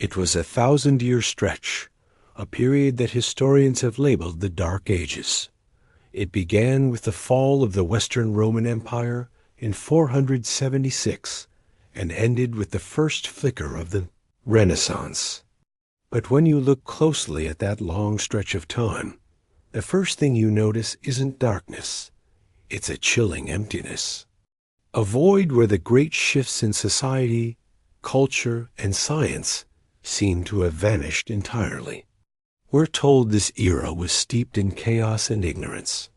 It was a 1,000-year stretch, a period that historians have labeled the Dark Ages. It began with the fall of the Western Roman Empire in 476 and ended with the first flicker of the Renaissance. But when you look closely at that long stretch of time, the first thing you notice isn't darkness. It's a chilling emptiness. A void where the great shifts in society, culture, and science seem to have vanished entirely. We're told this era was steeped in chaos and ignorance,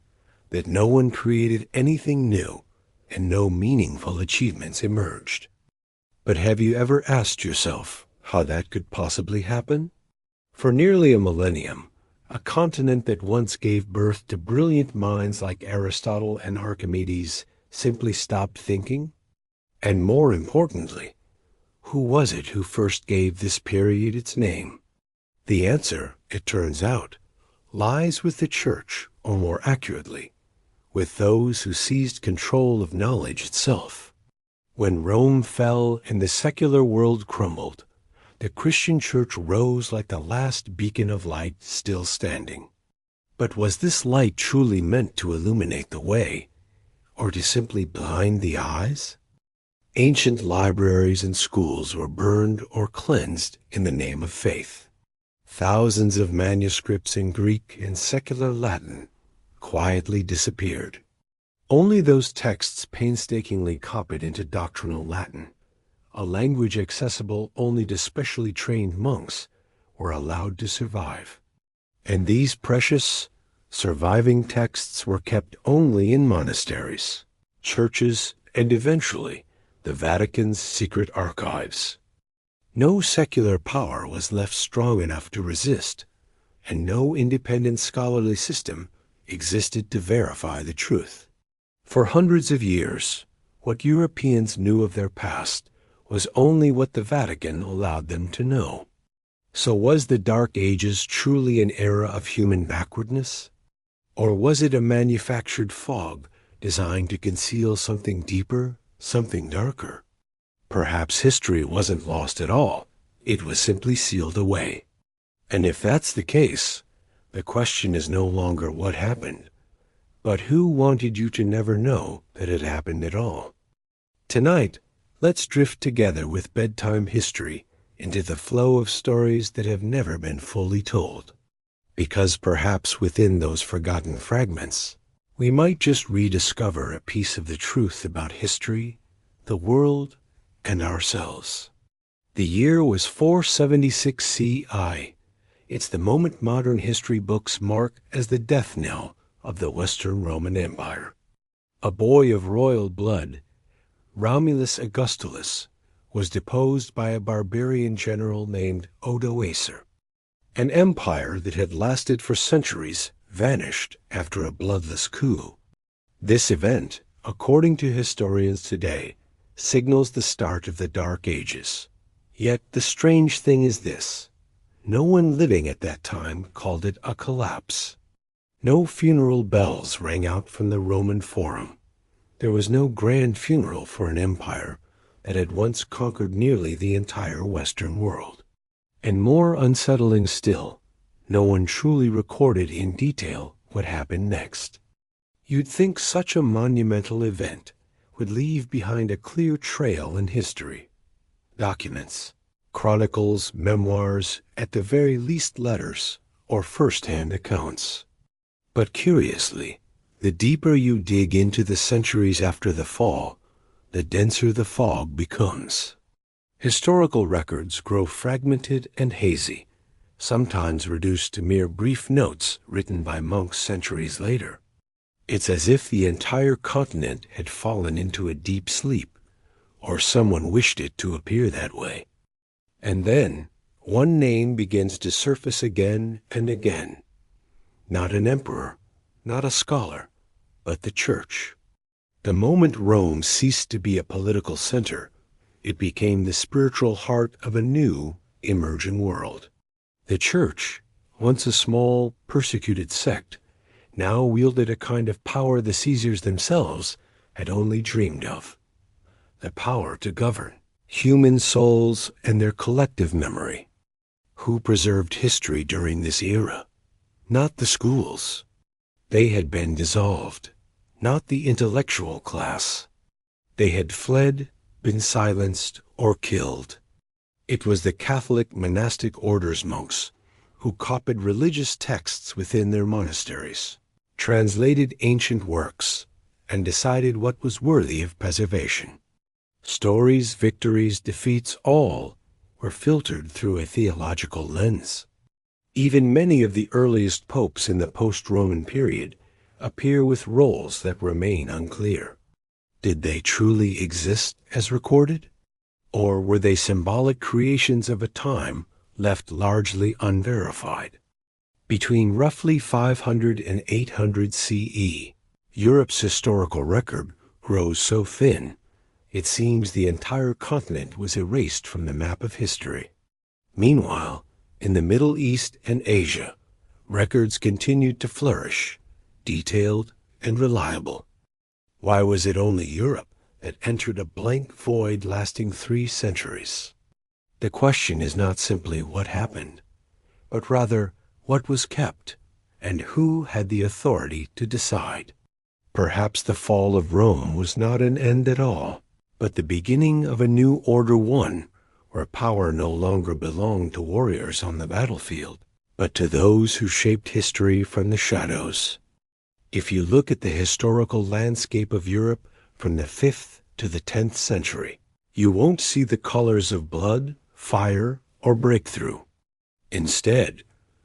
that no one created anything new, and no meaningful achievements emerged. But have you ever asked yourself how that could possibly happen? For nearly a millennium, a continent that once gave birth to brilliant minds like Aristotle and Archimedes simply stopped thinking? And more importantly, who was it who first gave this period its name? The answer, it turns out, lies with the Church, or more accurately, with those who seized control of knowledge itself. When Rome fell and the secular world crumbled, the Christian Church rose like the last beacon of light still standing. But was this light truly meant to illuminate the way, or to simply blind the eyes? Ancient libraries and schools were burned or cleansed in the name of faith. Thousands of manuscripts in Greek and secular Latin quietly disappeared. Only those texts painstakingly copied into doctrinal Latin, a language accessible only to specially trained monks, were allowed to survive. And these precious, surviving texts were kept only in monasteries, churches, and eventually the Vatican's secret archives. No secular power was left strong enough to resist, and no independent scholarly system existed to verify the truth. For hundreds of years, what Europeans knew of their past was only what the Vatican allowed them to know. So was the Dark Ages truly an era of human backwardness? Or was it a manufactured fog designed to conceal something deeper, something darker? Perhaps history wasn't lost at all. It was simply sealed away. And if that's the case, the question is no longer what happened, but who wanted you to never know that it happened at all? Tonight, let's drift together with bedtime history into the flow of stories that have never been fully told. Because perhaps within those forgotten fragments, we might just rediscover a piece of the truth about history, the world, and ourselves. The year was 476 CI. It's the moment modern history books mark as the death knell of the Western Roman Empire. A boy of royal blood, Romulus Augustulus, was deposed by a barbarian general named Odoacer. An empire that had lasted for centuries vanished after a bloodless coup. This event, according to historians today, signals the start of the Dark Ages. Yet the strange thing is this: no one living at that time called it a collapse. No funeral bells rang out from the Roman Forum. There was no grand funeral for an empire that had once conquered nearly the entire Western world. And more unsettling still, no one truly recorded in detail what happened next. You'd think such a monumental event would leave behind a clear trail in history. Documents, chronicles, memoirs, at the very least letters, or first-hand accounts. But curiously, the deeper you dig into the centuries after the fall, the denser the fog becomes. Historical records grow fragmented and hazy, sometimes reduced to mere brief notes written by monks centuries later. It's as if the entire continent had fallen into a deep sleep, or someone wished it to appear that way. And then, one name begins to surface again and again. Not an emperor, not a scholar, but the Church. The moment Rome ceased to be a political center, it became the spiritual heart of a new, emerging world. The Church, once a small, persecuted sect, now wielded a kind of power the Caesars themselves had only dreamed of. The power to govern human souls and their collective memory. Who preserved history during this era? Not the schools. They had been dissolved. Not the intellectual class. They had fled, been silenced, or killed. It was the Catholic monastic orders monks who copied religious texts within their monasteries, translated ancient works, and decided what was worthy of preservation. Stories, victories, defeats, all were filtered through a theological lens. Even many of the earliest popes in the post-Roman period appear with roles that remain unclear. Did they truly exist as recorded? Or were they symbolic creations of a time left largely unverified? Between roughly 500 and 800 CE, Europe's historical record grows so thin, it seems the entire continent was erased from the map of history. Meanwhile, in the Middle East and Asia, records continued to flourish, detailed and reliable. Why was it only Europe that entered a blank void lasting 3 centuries? The question is not simply what happened, but rather what was kept and who had the authority to decide. Perhaps the fall of Rome was not an end at all, but the beginning of a new order, one where power no longer belonged to warriors on the battlefield, but to those who shaped history from the shadows. If you look at the historical landscape of Europe from the 5th to the 10th century, you won't see the colors of blood, fire, or breakthrough. Instead,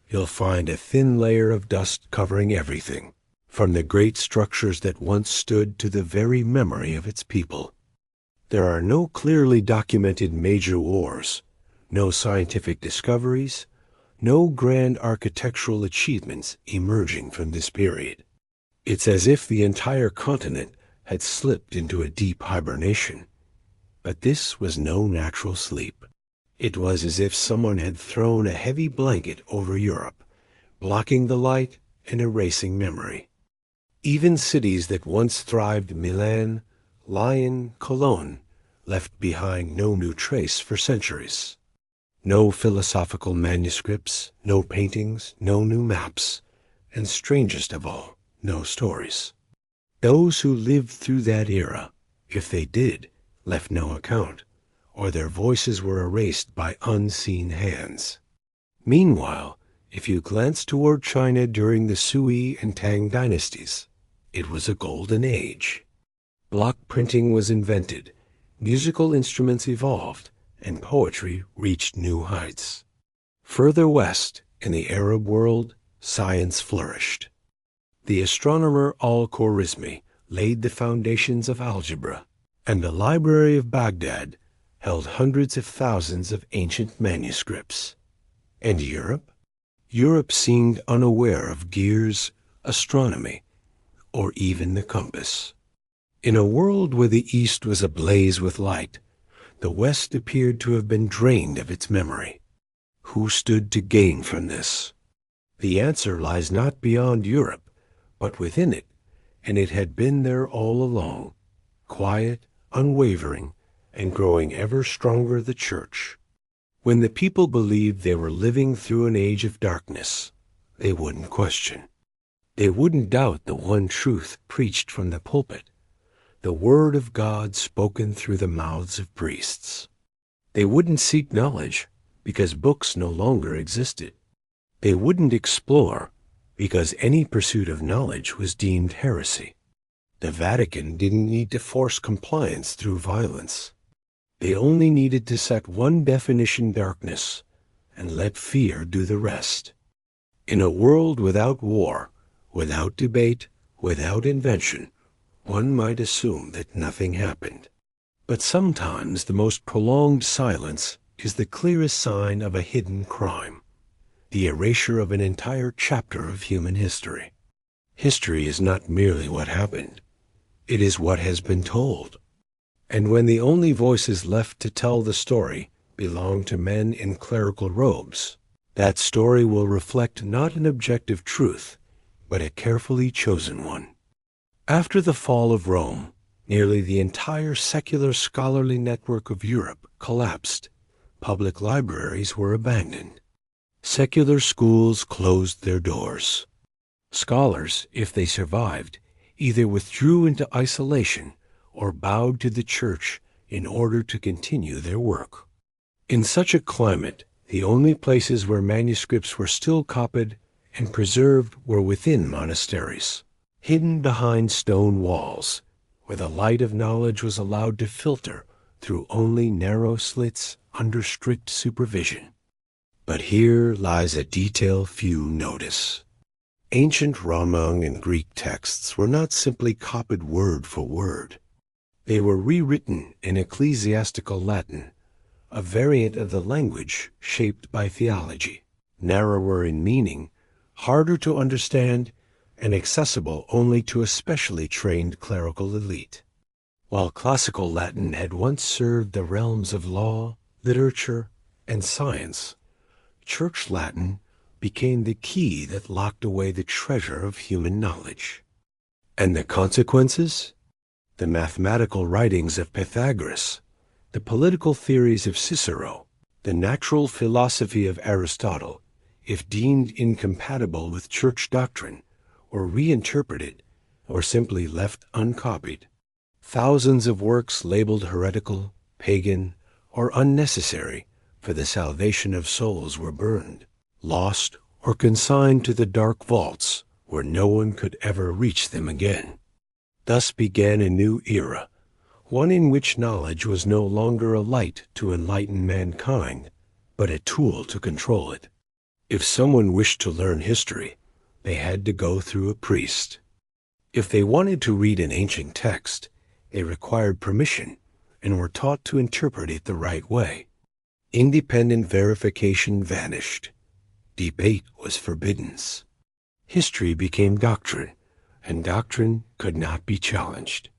you'll find a thin layer of dust covering everything, from the great structures that once stood to the very memory of its people. There are no clearly documented major wars, no scientific discoveries, no grand architectural achievements emerging from this period. It's as if the entire continent had slipped into a deep hibernation. But this was no natural sleep. It was as if someone had thrown a heavy blanket over Europe, blocking the light and erasing memory. Even cities that once thrived, Milan, Lyon, Cologne, left behind no new trace for centuries. No philosophical manuscripts, no paintings, no new maps, and strangest of all, no stories. Those who lived through that era, if they did, left no account, or their voices were erased by unseen hands. Meanwhile, if you glance toward China during the Sui and Tang dynasties, it was a golden age. Block printing was invented, musical instruments evolved, and poetry reached new heights. Further west, in the Arab world, science flourished. The astronomer Al-Khwarizmi laid the foundations of algebra, and the Library of Baghdad held hundreds of thousands of ancient manuscripts. And Europe? Europe seemed unaware of gears, astronomy, or even the compass. In a world where the East was ablaze with light, the West appeared to have been drained of its memory. Who stood to gain from this? The answer lies not beyond Europe, but within it, and it had been there all along, quiet, unwavering, and growing ever stronger, the Church. When the people believed they were living through an age of darkness, they wouldn't question. They wouldn't doubt the one truth preached from the pulpit, the word of God spoken through the mouths of priests. They wouldn't seek knowledge because books no longer existed. They wouldn't explore because any pursuit of knowledge was deemed heresy. The Vatican didn't need to force compliance through violence. They only needed to set one definition: darkness, and let fear do the rest. In a world without war, without debate, without invention, one might assume that nothing happened. But sometimes the most prolonged silence is the clearest sign of a hidden crime, the erasure of an entire chapter of human history. History is not merely what happened. It is what has been told. And when the only voices left to tell the story belong to men in clerical robes, that story will reflect not an objective truth, but a carefully chosen one. After the fall of Rome, nearly the entire secular scholarly network of Europe collapsed. Public libraries were abandoned. Secular schools closed their doors. Scholars, if they survived, either withdrew into isolation or bowed to the church in order to continue their work. In such a climate, the only places where manuscripts were still copied and preserved were within monasteries, hidden behind stone walls, where the light of knowledge was allowed to filter through only narrow slits under strict supervision. But here lies a detail few notice. Ancient Roman and Greek texts were not simply copied word for word. They were rewritten in ecclesiastical Latin, a variant of the language shaped by theology, narrower in meaning, harder to understand, and accessible only to a specially trained clerical elite. While classical Latin had once served the realms of law, literature, and science, Church Latin became the key that locked away the treasure of human knowledge. And the consequences? The mathematical writings of Pythagoras, the political theories of Cicero, the natural philosophy of Aristotle, if deemed incompatible with church doctrine, or reinterpreted, or simply left uncopied. Thousands of works labeled heretical, pagan, or unnecessary for the salvation of souls were burned, lost, or consigned to the dark vaults where no one could ever reach them again. Thus began a new era, one in which knowledge was no longer a light to enlighten mankind, but a tool to control it. If someone wished to learn history, they had to go through a priest. If they wanted to read an ancient text, they required permission and were taught to interpret it the right way. Independent verification vanished. Debate was forbidden. History became doctrine, and doctrine could not be challenged.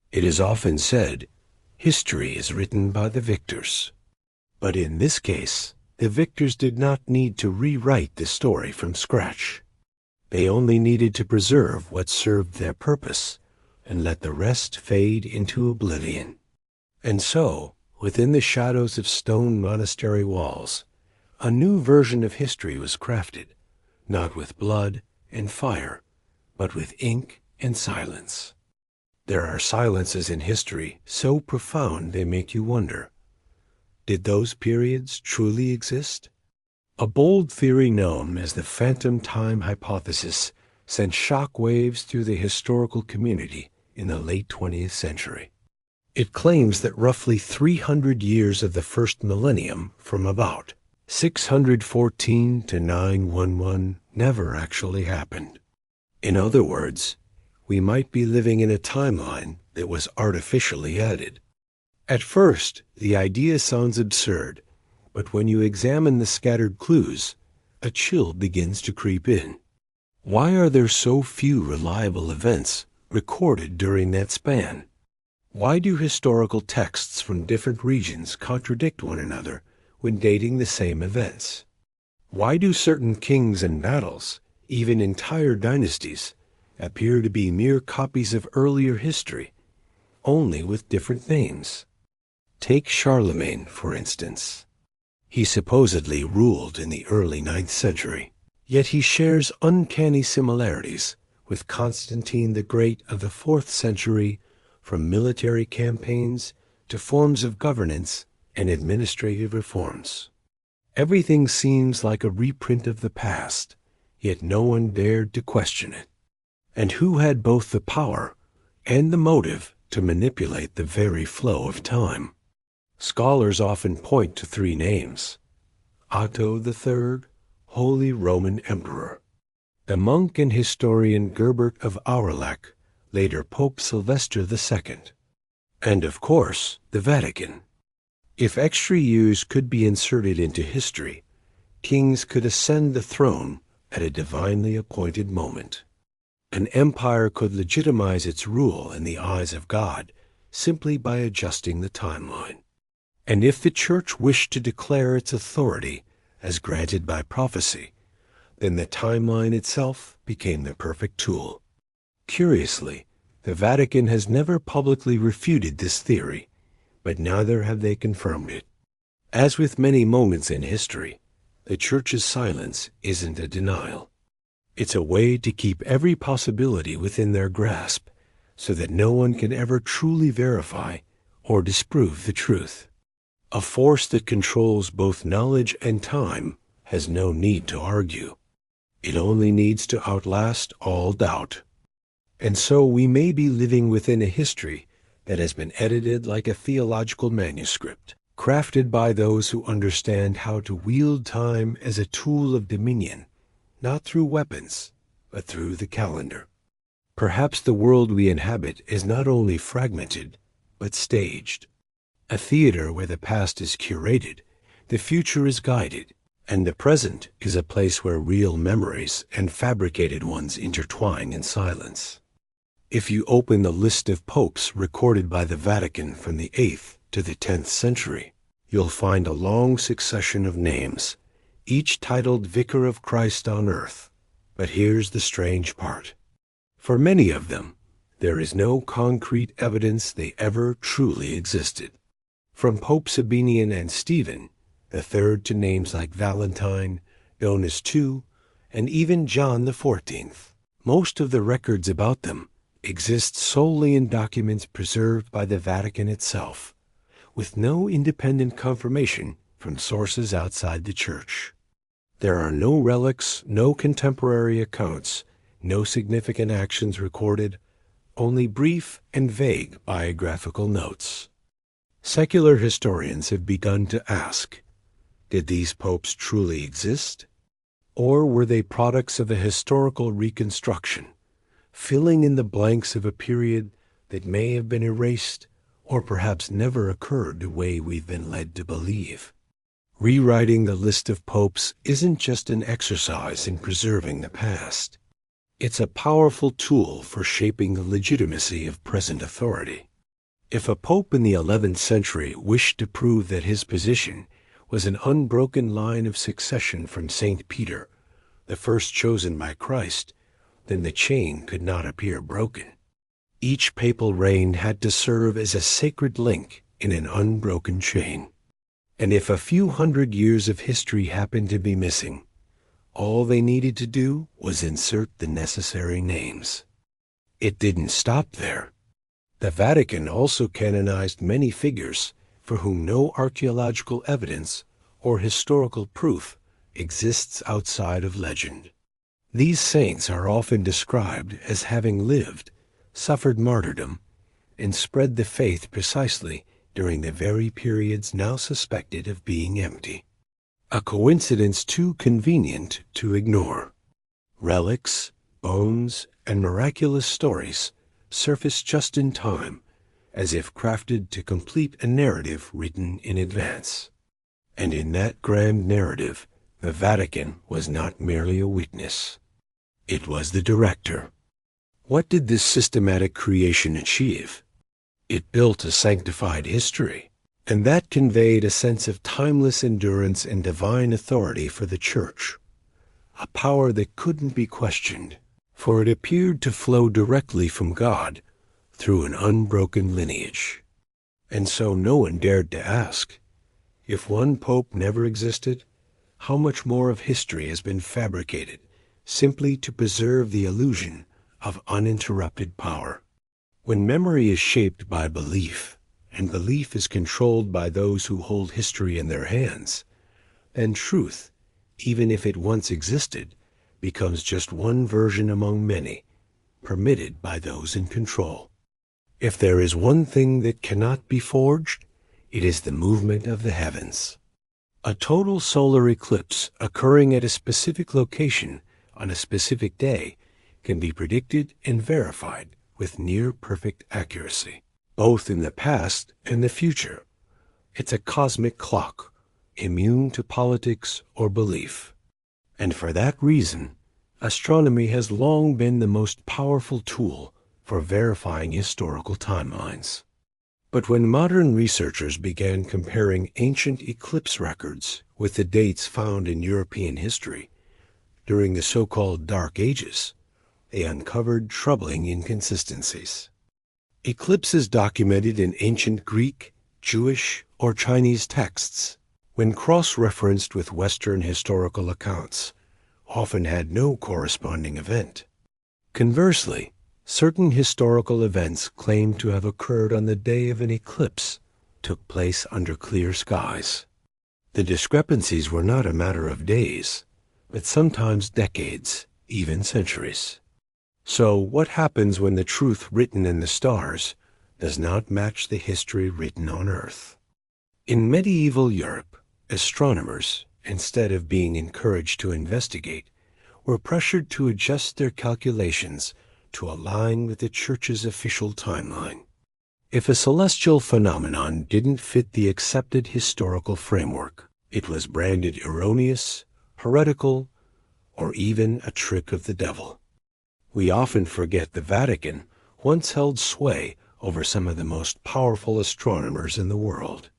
It is often said, history is written by the victors. But in this case, the victors did not need to rewrite the story from scratch. They only needed to preserve what served their purpose and let the rest fade into oblivion. And so, within the shadows of stone monastery walls, a new version of history was crafted, not with blood and fire, but with ink and silence. There are silences in history so profound they make you wonder, did those periods truly exist? A bold theory known as the phantom time hypothesis sent shock waves through the historical community in the late 20th century. It claims that roughly 300 years of the first millennium, from about 614 to 911, never actually happened. In other words, we might be living in a timeline that was artificially added. At first, the idea sounds absurd, but when you examine the scattered clues, a chill begins to creep in. Why are there so few reliable events recorded during that span? Why do historical texts from different regions contradict one another when dating the same events? Why do certain kings and battles, even entire dynasties, appear to be mere copies of earlier history, only with different names? Take Charlemagne, for instance. He supposedly ruled in the early 9th century, yet he shares uncanny similarities with Constantine the Great of the 4th century, from military campaigns to forms of governance and administrative reforms. Everything seems like a reprint of the past, yet no one dared to question it. And who had both the power and the motive to manipulate the very flow of time? Scholars often point to three names: Otto III, Holy Roman Emperor; the monk and historian Gerbert of Aurich, later Pope Sylvester II; and, of course, the Vatican. If extra years could be inserted into history, kings could ascend the throne at a divinely appointed moment. An empire could legitimize its rule in the eyes of God simply by adjusting the timeline. And if the Church wished to declare its authority as granted by prophecy, then the timeline itself became the perfect tool. Curiously, the Vatican has never publicly refuted this theory, but neither have they confirmed it. As with many moments in history, The Church's silence isn't a denial. It's a way to keep every possibility within their grasp so that no one can ever truly verify or disprove the truth. A force that controls both knowledge and time has no need to argue. It only needs to outlast all doubt. And so we may be living within a history that has been edited like a theological manuscript, crafted by those who understand how to wield time as a tool of dominion, not through weapons, but through the calendar. Perhaps the world we inhabit is not only fragmented, but staged. A theater where the past is curated, the future is guided, and the present is a place where real memories and fabricated ones intertwine in silence. If you open the list of popes recorded by the Vatican from the 8th to the 10th century, you'll find a long succession of names, each titled Vicar of Christ on earth. But here's the strange part. For many of them, there is no concrete evidence they ever truly existed. From Pope Sabinian and Stephen, the third, to names like Valentine, Jonas II, and even John XIV, most of the records about them exist solely in documents preserved by the Vatican itself, with no independent confirmation from sources outside the Church. There are no relics, no contemporary accounts, no significant actions recorded, only brief and vague biographical notes. Secular historians have begun to ask, did these popes truly exist? Or were they products of a historical reconstruction, filling in the blanks of a period that may have been erased or perhaps never occurred the way we've been led to believe? Rewriting the list of popes isn't just an exercise in preserving the past. It's a powerful tool for shaping the legitimacy of present authority. If a pope in the 11th century wished to prove that his position was an unbroken line of succession from St. Peter, the first chosen by Christ, then the chain could not appear broken. Each papal reign had to serve as a sacred link in an unbroken chain. And if a few hundred years of history happened to be missing, all they needed to do was insert the necessary names. It didn't stop there. The Vatican also canonized many figures for whom no archaeological evidence or historical proof exists outside of legend. These saints are often described as having lived, suffered martyrdom, and spread the faith precisely during the very periods now suspected of being empty. A coincidence too convenient to ignore. Relics, bones, and miraculous stories surface just in time, as if crafted to complete a narrative written in advance. And in that grand narrative, the Vatican was not merely a witness. It was the director. What did this systematic creation achieve? It built a sanctified history, and that conveyed a sense of timeless endurance and divine authority for the Church, a power that couldn't be questioned, for it appeared to flow directly from God through an unbroken lineage. And so no one dared to ask, if one pope never existed, how much more of history has been fabricated simply to preserve the illusion of uninterrupted power? When memory is shaped by belief, and belief is controlled by those who hold history in their hands, then truth, even if it once existed, becomes just one version among many, permitted by those in control. If there is one thing that cannot be forged, it is the movement of the heavens. A total solar eclipse occurring at a specific location on a specific day can be predicted and verified with near-perfect accuracy, both in the past and the future. It's a cosmic clock, immune to politics or belief. And for that reason, astronomy has long been the most powerful tool for verifying historical timelines. But when modern researchers began comparing ancient eclipse records with the dates found in European history during the so-called Dark Ages, they uncovered troubling inconsistencies. Eclipses documented in ancient Greek, Jewish, or Chinese texts when cross-referenced with Western historical accounts, often had no corresponding event. Conversely, certain historical events claimed to have occurred on the day of an eclipse took place under clear skies. The discrepancies were not a matter of days, but sometimes decades, even centuries. So what happens when the truth written in the stars does not match the history written on Earth? In medieval Europe, astronomers, instead of being encouraged to investigate, were pressured to adjust their calculations to align with the Church's official timeline. If a celestial phenomenon didn't fit the accepted historical framework, it was branded erroneous, heretical, or even a trick of the devil. We often forget the Vatican once held sway over some of the most powerful astronomers in the world.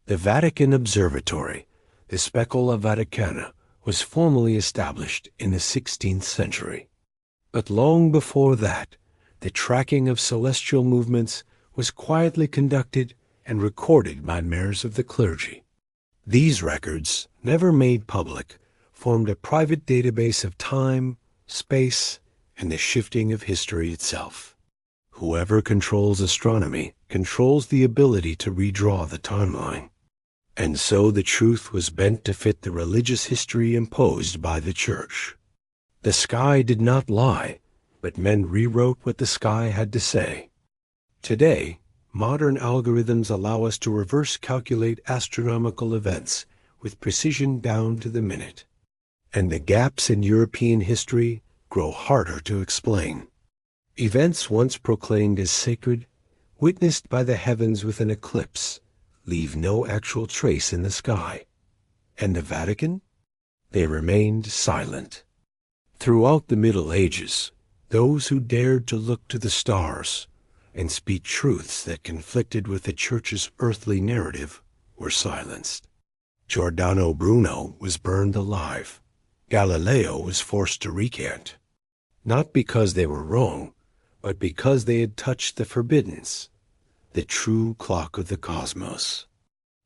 The Vatican Observatory, the Specola Vaticana, was formally established in the 16th century. But long before that, the tracking of celestial movements was quietly conducted and recorded by members of the clergy. These records, never made public, formed a private database of time, space, and the shifting of history itself. Whoever controls astronomy controls the ability to redraw the timeline. And so the truth was bent to fit the religious history imposed by the Church. The sky did not lie, but men rewrote what the sky had to say. Today, modern algorithms allow us to reverse calculate astronomical events with precision down to the minute. And the gaps in European history grow harder to explain. Events once proclaimed as sacred, witnessed by the heavens with an eclipse, leave no actual trace in the sky. And the Vatican? They remained silent. Throughout the Middle Ages, those who dared to look to the stars and speak truths that conflicted with the Church's earthly narrative were silenced. Giordano Bruno was burned alive. Galileo was forced to recant, not because they were wrong, but because they had touched the forbiddance, the true clock of the cosmos.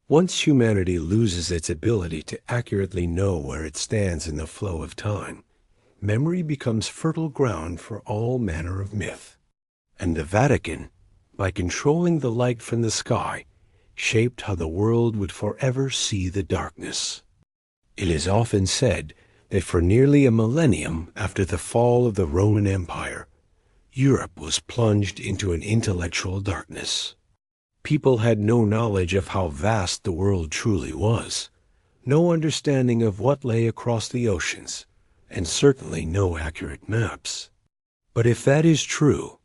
Once humanity loses its ability to accurately know where it stands in the flow of time, memory becomes fertile ground for all manner of myth. And the Vatican, by controlling the light from the sky, shaped how the world would forever see the darkness. It is often said that for nearly a millennium after the fall of the Roman Empire, Europe was plunged into an intellectual darkness. People had no knowledge of how vast the world truly was, no understanding of what lay across the oceans, and certainly no accurate maps. But if that is true,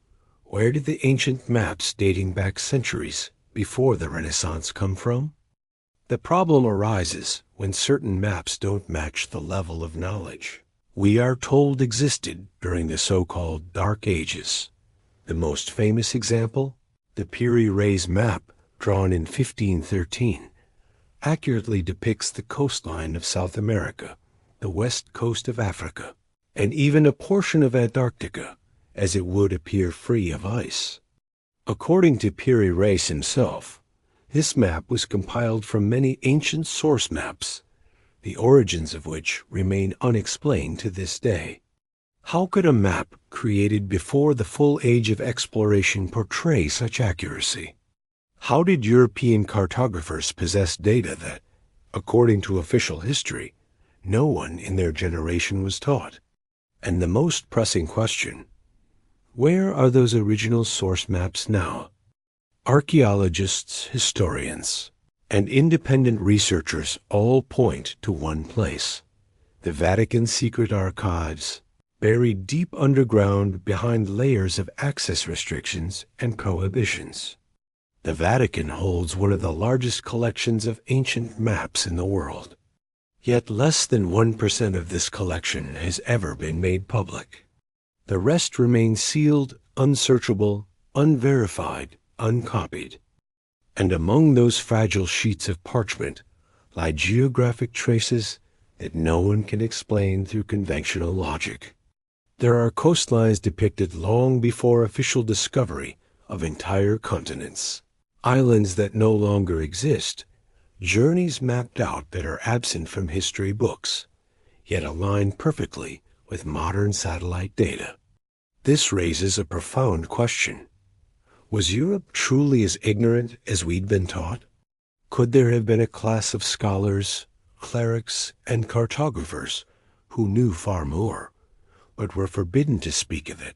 where did the ancient maps dating back centuries before the Renaissance come from? The problem arises when certain maps don't match the level of knowledge we are told existed during the so-called Dark Ages. The most famous example, the Piri-Reis map drawn in 1513, accurately depicts the coastline of South America, the west coast of Africa, and even a portion of Antarctica, as it would appear free of ice. According to Piri-Reis himself, this map was compiled from many ancient source maps, the origins of which remain unexplained to this day. How could a map created before the full age of exploration portray such accuracy? How did European cartographers possess data that, according to official history, no one in their generation was taught? And the most pressing question, where are those original source maps now? Archaeologists, historians, and independent researchers all point to one place, the Vatican's secret archives, buried deep underground behind layers of access restrictions and prohibitions. The Vatican holds one of the largest collections of ancient maps in the world. Yet less than 1% of this collection has ever been made public. The rest remains sealed, unsearchable, unverified, uncopied. And among those fragile sheets of parchment lie geographic traces that no one can explain through conventional logic. There are coastlines depicted long before official discovery of entire continents, islands that no longer exist, journeys mapped out that are absent from history books, yet align perfectly with modern satellite data. This raises a profound question. Was Europe truly as ignorant as we'd been taught? Could there have been a class of scholars, clerics, and cartographers who knew far more, but were forbidden to speak of it,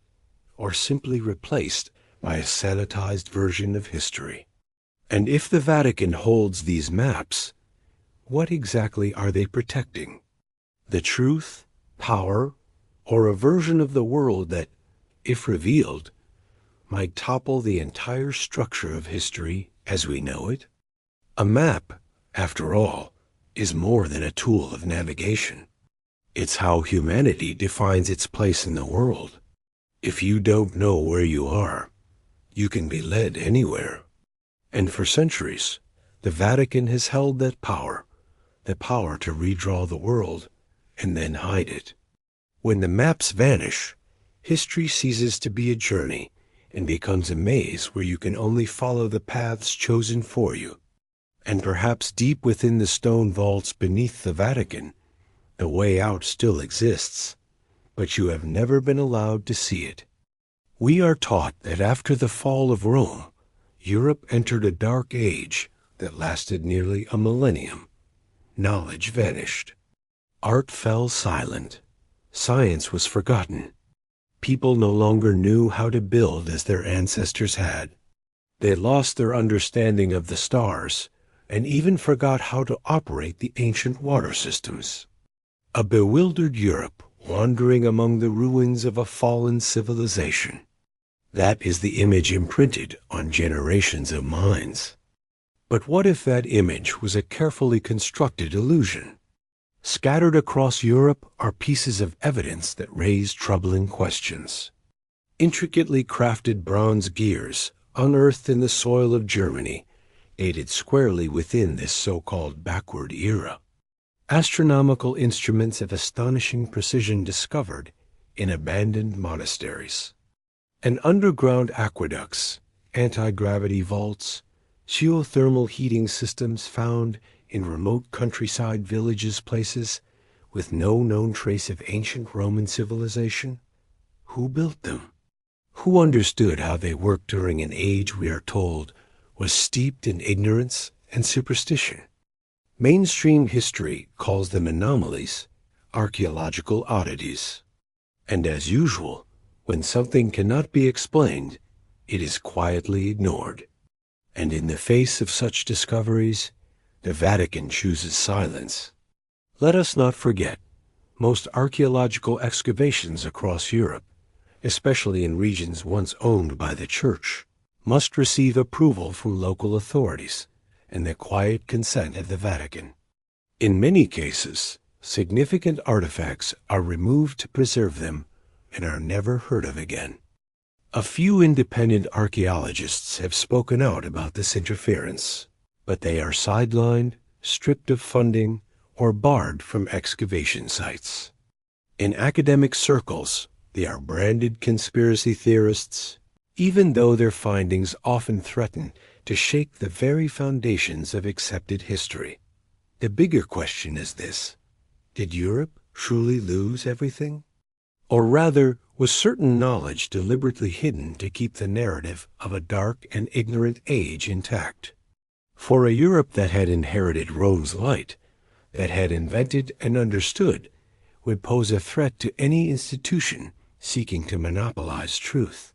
or simply replaced by a sanitized version of history? And if the Vatican holds these maps, what exactly are they protecting? The truth, power, or a version of the world that, if revealed, might topple the entire structure of history as we know it? A map, after all, is more than a tool of navigation. It's how humanity defines its place in the world. If you don't know where you are, you can be led anywhere. And for centuries, the Vatican has held that power, the power to redraw the world and then hide it. When the maps vanish, history ceases to be a journey and becomes a maze where you can only follow the paths chosen for you. And perhaps deep within the stone vaults beneath the Vatican, the way out still exists, but you have never been allowed to see it. We are taught that after the fall of Rome, Europe entered a dark age that lasted nearly a millennium. Knowledge vanished. Art fell silent. Science was forgotten. People no longer knew how to build as their ancestors had. They lost their understanding of the stars and even forgot how to operate the ancient water systems. A bewildered Europe wandering among the ruins of a fallen civilization. That is the image imprinted on generations of minds. But what if that image was a carefully constructed illusion? Scattered across Europe are pieces of evidence that raise troubling questions. Intricately crafted bronze gears, unearthed in the soil of Germany, aided squarely within this so-called backward era. Astronomical instruments of astonishing precision discovered in abandoned monasteries. And underground aqueducts, anti-gravity vaults, geothermal heating systems found in remote countryside villages, places with no known trace of ancient Roman civilization. Who built them? Who understood how they worked during an age we are told was steeped in ignorance and superstition? Mainstream history calls them anomalies, archaeological oddities. And as usual, when something cannot be explained, it is quietly ignored. And in the face of such discoveries, the Vatican chooses silence. Let us not forget, most archaeological excavations across Europe, especially in regions once owned by the Church, must receive approval from local authorities and the quiet consent of the Vatican. In many cases, significant artifacts are removed to preserve them and are never heard of again. A few independent archaeologists have spoken out about this interference, but they are sidelined, stripped of funding, or barred from excavation sites. In academic circles, they are branded conspiracy theorists, even though their findings often threaten to shake the very foundations of accepted history. The bigger question is this: did Europe truly lose everything? Or rather, was certain knowledge deliberately hidden to keep the narrative of a dark and ignorant age intact? For a Europe that had inherited Rome's light, that had invented and understood, would pose a threat to any institution seeking to monopolize truth.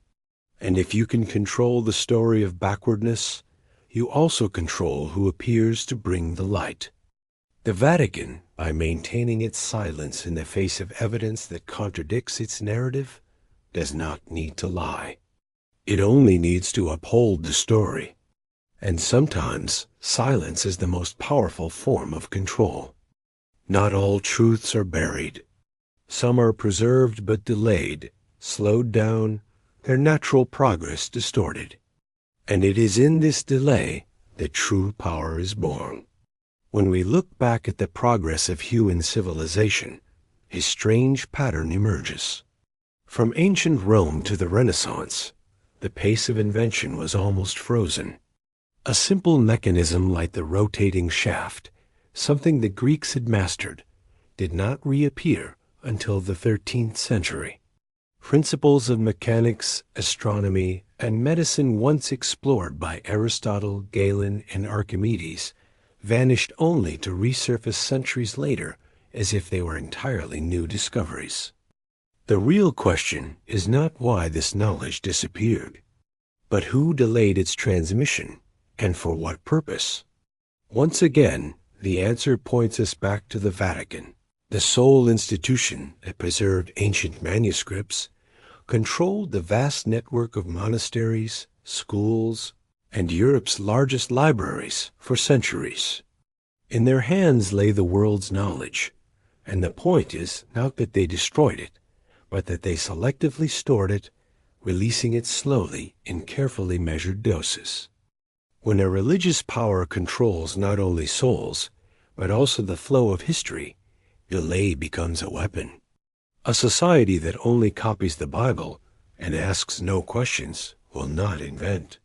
And if you can control the story of backwardness, you also control who appears to bring the light. The Vatican, by maintaining its silence in the face of evidence that contradicts its narrative, does not need to lie. It only needs to uphold the story. And sometimes, silence is the most powerful form of control. Not all truths are buried. Some are preserved but delayed, slowed down, their natural progress distorted. And it is in this delay that true power is born. When we look back at the progress of human civilization, a strange pattern emerges. From ancient Rome to the Renaissance, the pace of invention was almost frozen. A simple mechanism like the rotating shaft, something the Greeks had mastered, did not reappear until the 13th century. Principles of mechanics, astronomy, and medicine once explored by Aristotle, Galen, and Archimedes vanished only to resurface centuries later as if they were entirely new discoveries. The real question is not why this knowledge disappeared, but who delayed its transmission and for what purpose. Once again, the answer points us back to the Vatican, the sole institution that preserved ancient manuscripts, controlled the vast network of monasteries, schools, and Europe's largest libraries for centuries. In their hands lay the world's knowledge, and the point is not that they destroyed it, but that they selectively stored it, releasing it slowly in carefully measured doses. When a religious power controls not only souls, but also the flow of history, delay becomes a weapon. A society that only copies the Bible and asks no questions will not invent.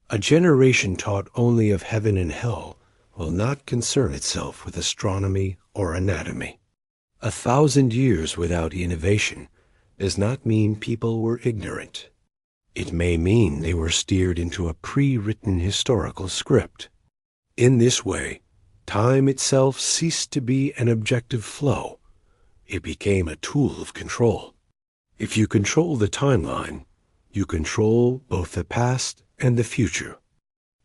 A generation taught only of heaven and hell will not concern itself with astronomy or anatomy. 1,000 years without innovation does not mean people were ignorant. It may mean they were steered into a pre-written historical script. In this way, time itself ceased to be an objective flow. It became a tool of control. If you control the timeline, you control both the past and the future.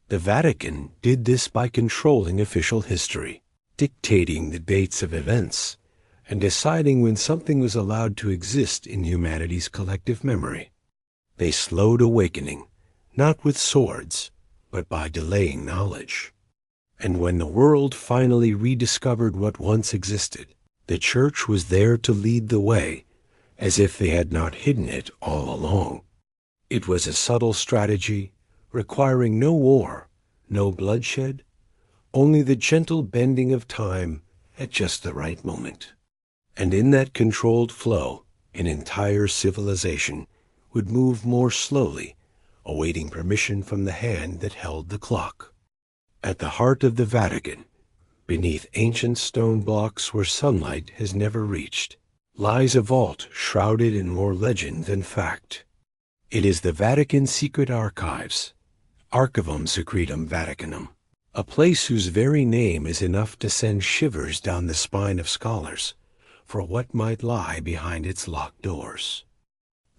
The Vatican did this by controlling official history, dictating the dates of events, and deciding when something was allowed to exist in humanity's collective memory. They slowed awakening, not with swords, but by delaying knowledge. And when the world finally rediscovered what once existed, the Church was there to lead the way, as if they had not hidden it all along. It was a subtle strategy, requiring no war, no bloodshed, only the gentle bending of time at just the right moment. And in that controlled flow, an entire civilization would move more slowly, awaiting permission from the hand that held the clock. At the heart of the Vatican, beneath ancient stone blocks where sunlight has never reached, lies a vault shrouded in more legend than fact. It is the Vatican Secret Archives, Archivum Secretum Vaticanum, a place whose very name is enough to send shivers down the spine of scholars for what might lie behind its locked doors.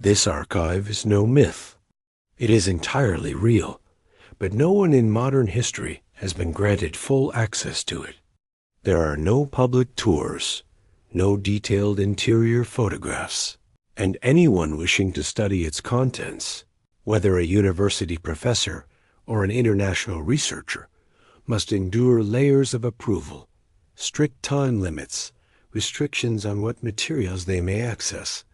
This archive is no myth. It is entirely real, but no one in modern history has been granted full access to it. There are no public tours, no detailed interior photographs, and anyone wishing to study its contents, whether a university professor or an international researcher, must endure layers of approval, strict time limits, restrictions on what materials they may access,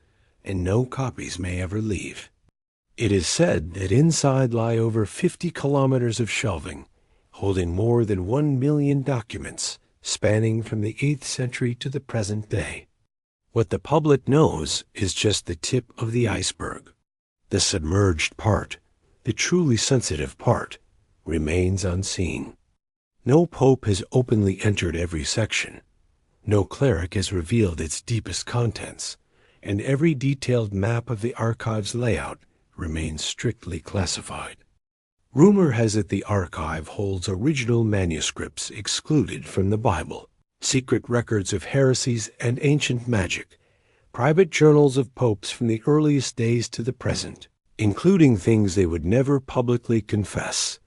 and no copies may ever leave. It is said that inside lie over 50 kilometers of shelving, holding more than 1 million documents spanning from the 8th century to the present day. What the public knows is just the tip of the iceberg. The submerged part, the truly sensitive part, remains unseen. No pope has openly entered every section. No cleric has revealed its deepest contents, and every detailed map of the archive's layout remains strictly classified. Rumor has it the archive holds original manuscripts excluded from the Bible, secret records of heresies and ancient magic, private journals of popes from the earliest days to the present, including things they would never publicly confess,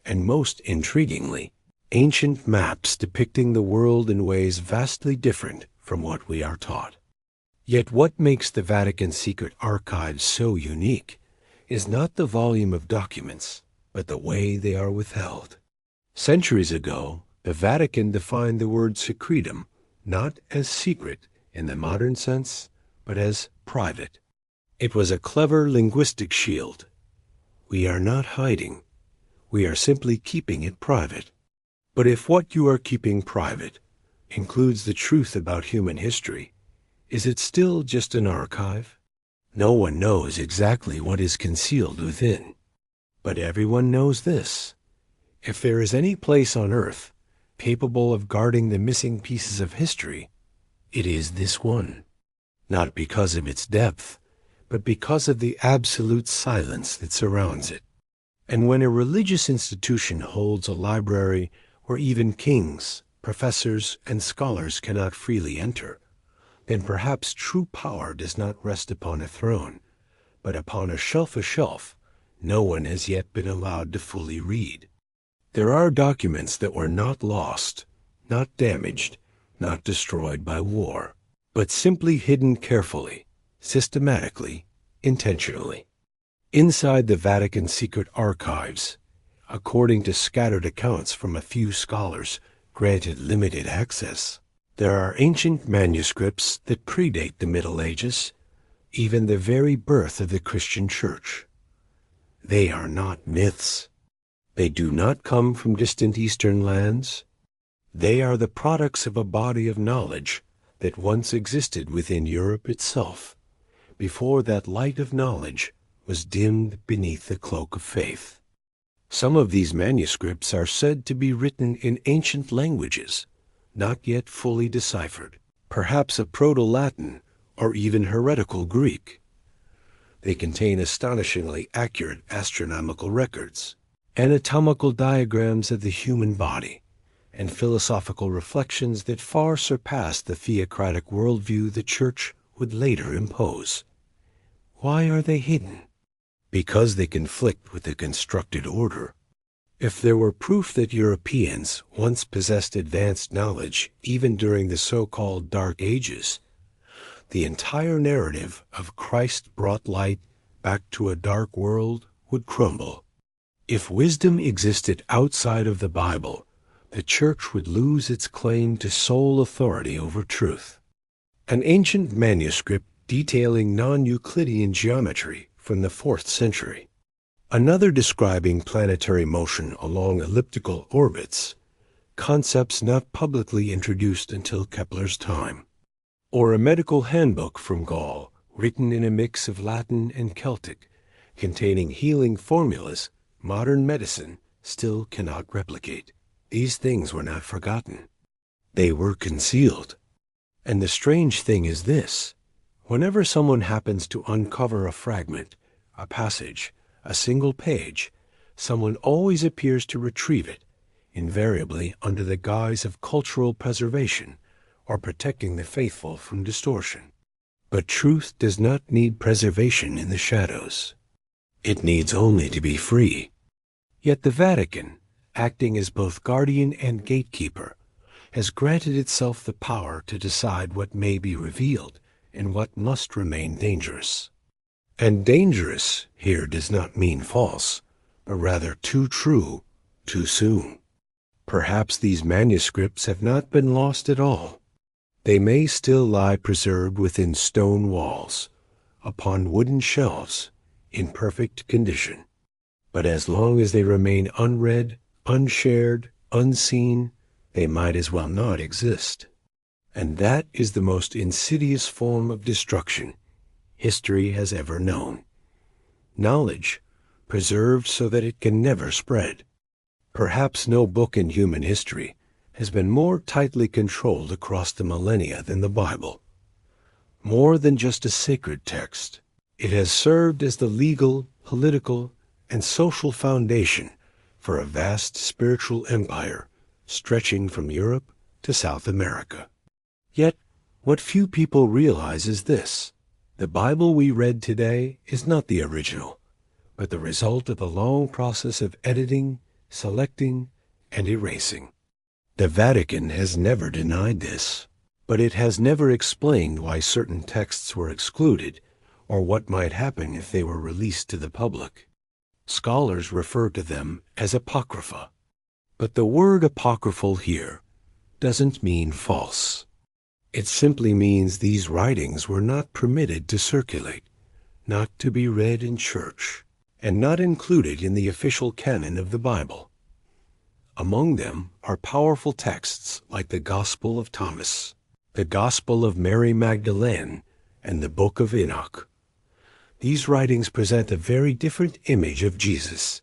and most intriguingly, ancient maps depicting the world in ways vastly different from what we are taught. Yet what makes the Vatican Secret Archives so unique is not the volume of documents, but the way they are withheld. Centuries ago, the Vatican defined the word secretum not as secret in the modern sense, but as private. It was a clever linguistic shield. We are not hiding. We are simply keeping it private. But if what you are keeping private includes the truth about human history, is it still just an archive? No one knows exactly what is concealed within. But everyone knows this. If there is any place on earth capable of guarding the missing pieces of history, it is this one. Not because of its depth, but because of the absolute silence that surrounds it. And when a religious institution holds a library where even kings, professors, and scholars cannot freely enter, then perhaps true power does not rest upon a throne, but upon a shelf no one has yet been allowed to fully read. There are documents that were not lost, not damaged, not destroyed by war, but simply hidden carefully, systematically, intentionally. Inside the Vatican secret archives, according to scattered accounts from a few scholars granted limited access, there are ancient manuscripts that predate the Middle Ages, even the very birth of the Christian Church. They are not myths. They do not come from distant Eastern lands. They are the products of a body of knowledge that once existed within Europe itself, before that light of knowledge was dimmed beneath the cloak of faith. Some of these manuscripts are said to be written in ancient languages, not yet fully deciphered, perhaps a Proto-Latin or even heretical Greek. They contain astonishingly accurate astronomical records, anatomical diagrams of the human body, and philosophical reflections that far surpass the theocratic worldview the Church would later impose. Why are they hidden? Because they conflict with the constructed order. If there were proof that Europeans once possessed advanced knowledge even during the so-called Dark Ages, the entire narrative of Christ brought light back to a dark world would crumble. If wisdom existed outside of the Bible, the Church would lose its claim to sole authority over truth. An ancient manuscript detailing non-Euclidean geometry from the 4th century. Another describing planetary motion along elliptical orbits, concepts not publicly introduced until Kepler's time. Or a medical handbook from Gaul, written in a mix of Latin and Celtic, containing healing formulas modern medicine still cannot replicate. These things were not forgotten. They were concealed. And the strange thing is this: whenever someone happens to uncover a fragment, a passage, a single page, someone always appears to retrieve it, invariably under the guise of cultural preservation or protecting the faithful from distortion. But truth does not need preservation in the shadows. It needs only to be free. Yet the Vatican, acting as both guardian and gatekeeper, has granted itself the power to decide what may be revealed and what must remain dangerous. And dangerous here does not mean false, but rather too true, too soon. Perhaps these manuscripts have not been lost at all. They may still lie preserved within stone walls, upon wooden shelves, in perfect condition. But as long as they remain unread, unshared, unseen, they might as well not exist. And that is the most insidious form of destruction history has ever known. Knowledge, preserved so that it can never spread. Perhaps no book in human history has been more tightly controlled across the millennia than the Bible. More than just a sacred text, it has served as the legal, political, and social foundation for a vast spiritual empire stretching from Europe to South America. Yet, what few people realize is this: the Bible we read today is not the original, but the result of a long process of editing, selecting, and erasing. The Vatican has never denied this, but it has never explained why certain texts were excluded or what might happen if they were released to the public. Scholars refer to them as apocrypha, but the word apocryphal here doesn't mean false. It simply means these writings were not permitted to circulate, not to be read in church, and not included in the official canon of the Bible. Among them are powerful texts like the Gospel of Thomas, the Gospel of Mary Magdalene, and the Book of Enoch. These writings present a very different image of Jesus,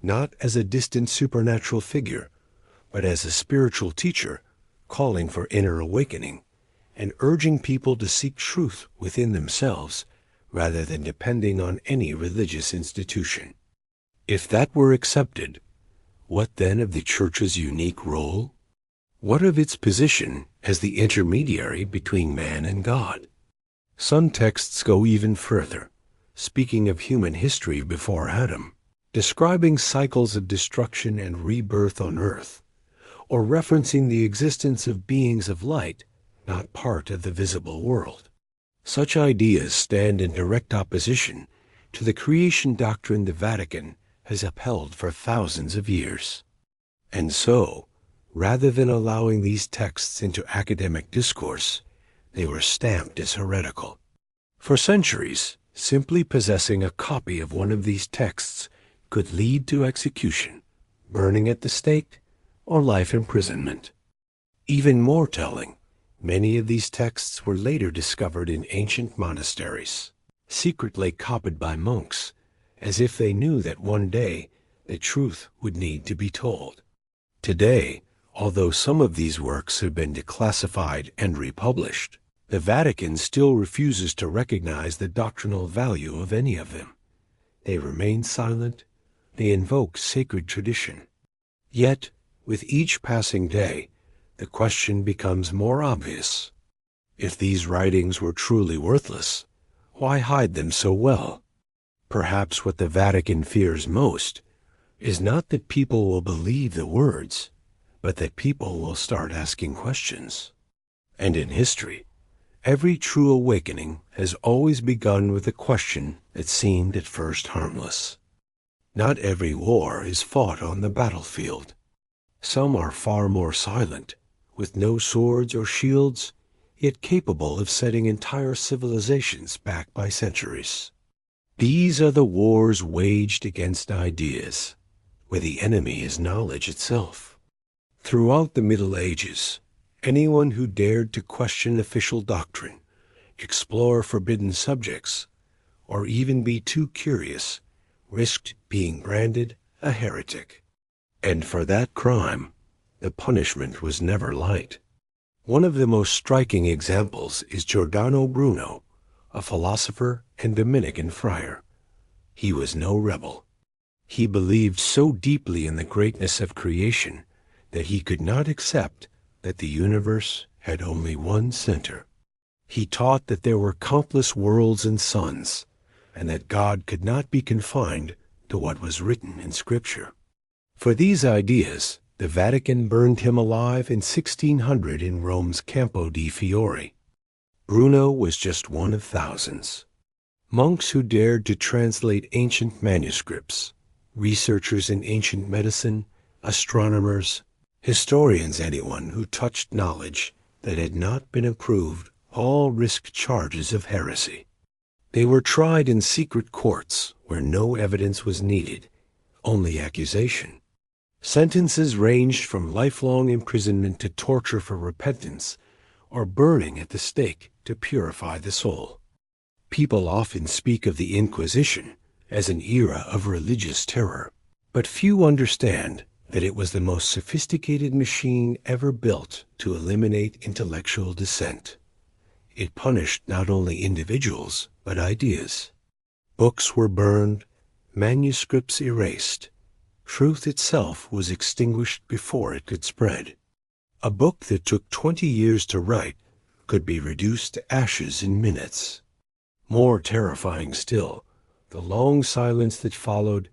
not as a distant supernatural figure, but as a spiritual teacher calling for inner awakening and urging people to seek truth within themselves rather than depending on any religious institution. If that were accepted, what then of the Church's unique role? What of its position as the intermediary between man and God? Some texts go even further, speaking of human history before Adam, describing cycles of destruction and rebirth on earth, or referencing the existence of beings of light not part of the visible world. Such ideas stand in direct opposition to the creation doctrine the Vatican has upheld for thousands of years. And so, rather than allowing these texts into academic discourse, they were stamped as heretical. For centuries, simply possessing a copy of one of these texts could lead to execution, burning at the stake, or life imprisonment. Even more telling, many of these texts were later discovered in ancient monasteries, secretly copied by monks, as if they knew that one day the truth would need to be told. Today, although some of these works have been declassified and republished, the Vatican still refuses to recognize the doctrinal value of any of them. They remain silent, they invoke sacred tradition. Yet, with each passing day, the question becomes more obvious. If these writings were truly worthless, why hide them so well? Perhaps what the Vatican fears most is not that people will believe the words, but that people will start asking questions. And in history, every true awakening has always begun with a question that seemed at first harmless. Not every war is fought on the battlefield. Some are far more silent, with no swords or shields, yet capable of setting entire civilizations back by centuries. These are the wars waged against ideas, where the enemy is knowledge itself. Throughout the Middle Ages, anyone who dared to question official doctrine, explore forbidden subjects, or even be too curious, risked being branded a heretic. And for that crime, the punishment was never light. One of the most striking examples is Giordano Bruno, a philosopher and Dominican friar. He was no rebel. He believed so deeply in the greatness of creation that he could not accept that the universe had only one center. He taught that there were countless worlds and suns, and that God could not be confined to what was written in Scripture. For these ideas, the Vatican burned him alive in 1600 in Rome's Campo di Fiori. Bruno was just one of thousands. Monks who dared to translate ancient manuscripts, researchers in ancient medicine, astronomers, historians, anyone who touched knowledge that had not been approved, all risked charges of heresy. They were tried in secret courts where no evidence was needed, only accusation. Sentences ranged from lifelong imprisonment to torture for repentance, or burning at the stake to purify the soul. People often speak of the Inquisition as an era of religious terror, but few understand that it was the most sophisticated machine ever built to eliminate intellectual dissent. It punished not only individuals, but ideas. Books were burned, manuscripts erased. Truth itself was extinguished before it could spread. A book that took 20 years to write could be reduced to ashes in minutes. More terrifying still, the long silence that followed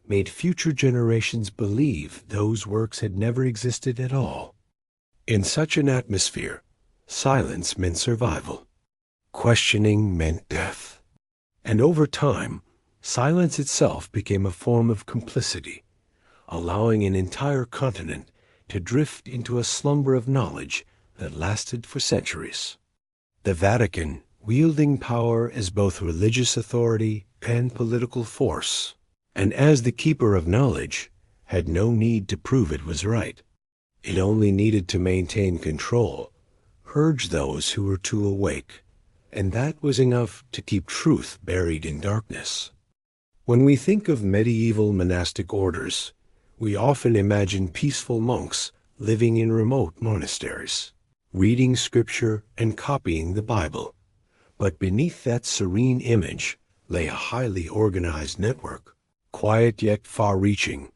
made future generations believe those works had never existed at all. In such an atmosphere, silence meant survival. Questioning meant death. And over time, silence itself became a form of complicity, allowing an entire continent to drift into a slumber of knowledge that lasted for centuries. The Vatican, wielding power as both religious authority and political force, and as the keeper of knowledge, had no need to prove it was right. It only needed to maintain control, purge those who were too awake, and that was enough to keep truth buried in darkness. When we think of medieval monastic orders, we often imagine peaceful monks living in remote monasteries, reading scripture and copying the Bible. But beneath that serene image lay a highly organized network, quiet yet far-reaching,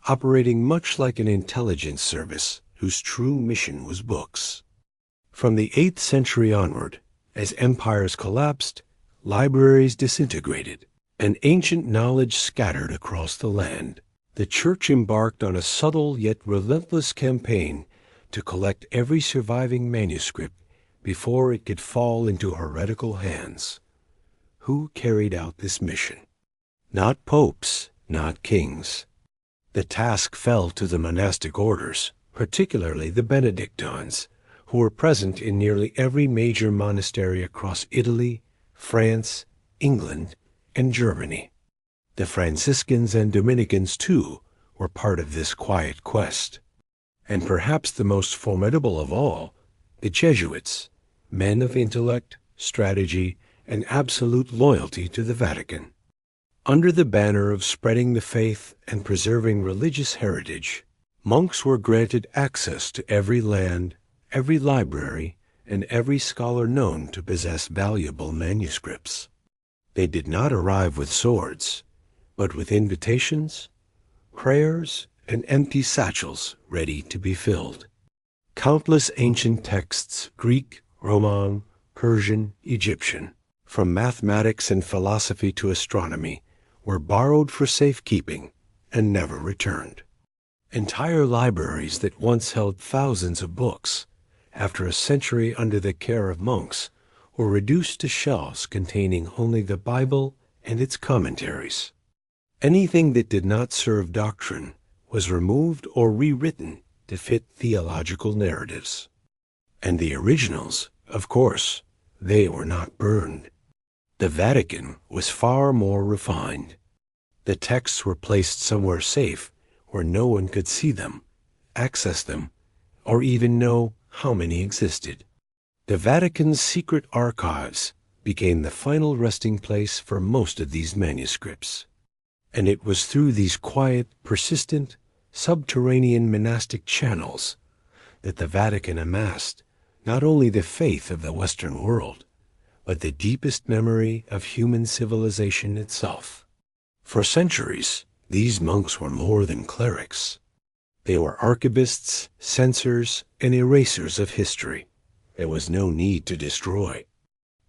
operating much like an intelligence service whose true mission was books. From the 8th century onward, as empires collapsed, libraries disintegrated, and ancient knowledge scattered across the land, the Church embarked on a subtle yet relentless campaign to collect every surviving manuscript before it could fall into heretical hands. Who carried out this mission? Not popes, not kings. The task fell to the monastic orders, particularly the Benedictines, who were present in nearly every major monastery across Italy, France, England, and Germany. The Franciscans and Dominicans, too, were part of this quiet quest. And perhaps the most formidable of all, the Jesuits, men of intellect, strategy, and absolute loyalty to the Vatican. Under the banner of spreading the faith and preserving religious heritage, monks were granted access to every land, every library, and every scholar known to possess valuable manuscripts. They did not arrive with swords, but with invitations, prayers, and empty satchels ready to be filled. Countless ancient texts, Greek, Roman, Persian, Egyptian, from mathematics and philosophy to astronomy, were borrowed for safekeeping and never returned. Entire libraries that once held thousands of books, after a century under the care of monks, were reduced to shelves containing only the Bible and its commentaries. Anything that did not serve doctrine was removed or rewritten to fit theological narratives. And the originals, of course, they were not burned. The Vatican was far more refined. The texts were placed somewhere safe where no one could see them, access them, or even know how many existed. The Vatican's secret archives became the final resting place for most of these manuscripts. And it was through these quiet, persistent, subterranean monastic channels that the Vatican amassed not only the faith of the Western world, but the deepest memory of human civilization itself. For centuries, these monks were more than clerics. They were archivists, censors, and erasers of history. There was no need to destroy.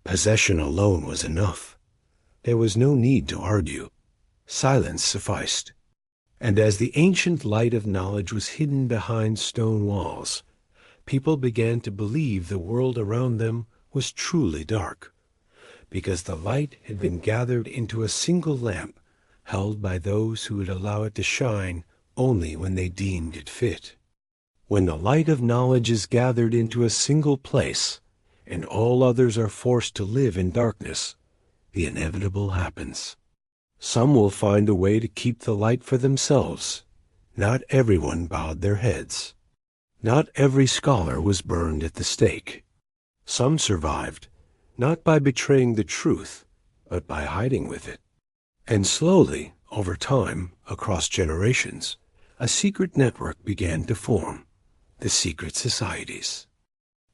Possession alone was enough. There was no need to argue. Silence sufficed. And as the ancient light of knowledge was hidden behind stone walls, people began to believe the world around them was truly dark, because the light had been gathered into a single lamp held by those who would allow it to shine only when they deemed it fit. When the light of knowledge is gathered into a single place, and all others are forced to live in darkness, the inevitable happens. Some will find a way to keep the light for themselves. Not everyone bowed their heads. Not every scholar was burned at the stake. Some survived, not by betraying the truth, but by hiding with it. And slowly, over time, across generations, a secret network began to form, the secret societies.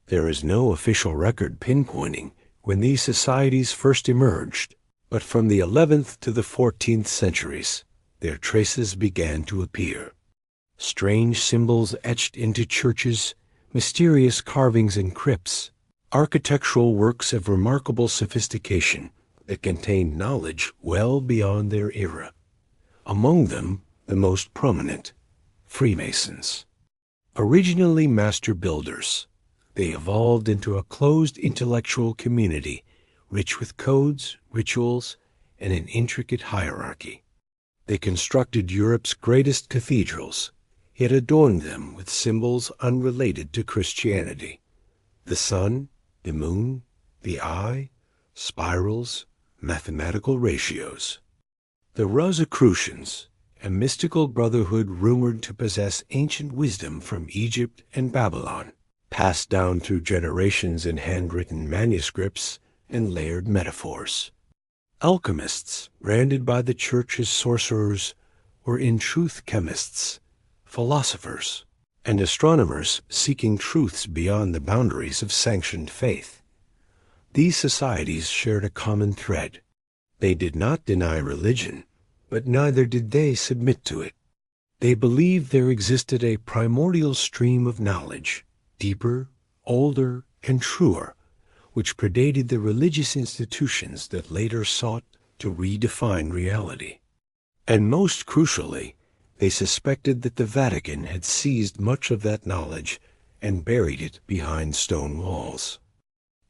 There is no official record pinpointing when these societies first emerged, but from the 11th to the 14th centuries, their traces began to appear. Strange symbols etched into churches, mysterious carvings in crypts, architectural works of remarkable sophistication that contained knowledge well beyond their era. Among them, the most prominent, Freemasons. Originally master builders, they evolved into a closed intellectual community rich with codes, rituals, and an intricate hierarchy. They constructed Europe's greatest cathedrals, yet adorned them with symbols unrelated to Christianity. The sun, the moon, the eye, spirals, mathematical ratios. The Rosicrucians, a mystical brotherhood rumored to possess ancient wisdom from Egypt and Babylon, passed down through generations in handwritten manuscripts and layered metaphors. Alchemists, branded by the Church as sorcerers, were in truth chemists, philosophers, and astronomers seeking truths beyond the boundaries of sanctioned faith. These societies shared a common thread. They did not deny religion, but neither did they submit to it. They believed there existed a primordial stream of knowledge, deeper, older, and truer, which predated the religious institutions that later sought to redefine reality. And most crucially, they suspected that the Vatican had seized much of that knowledge and buried it behind stone walls.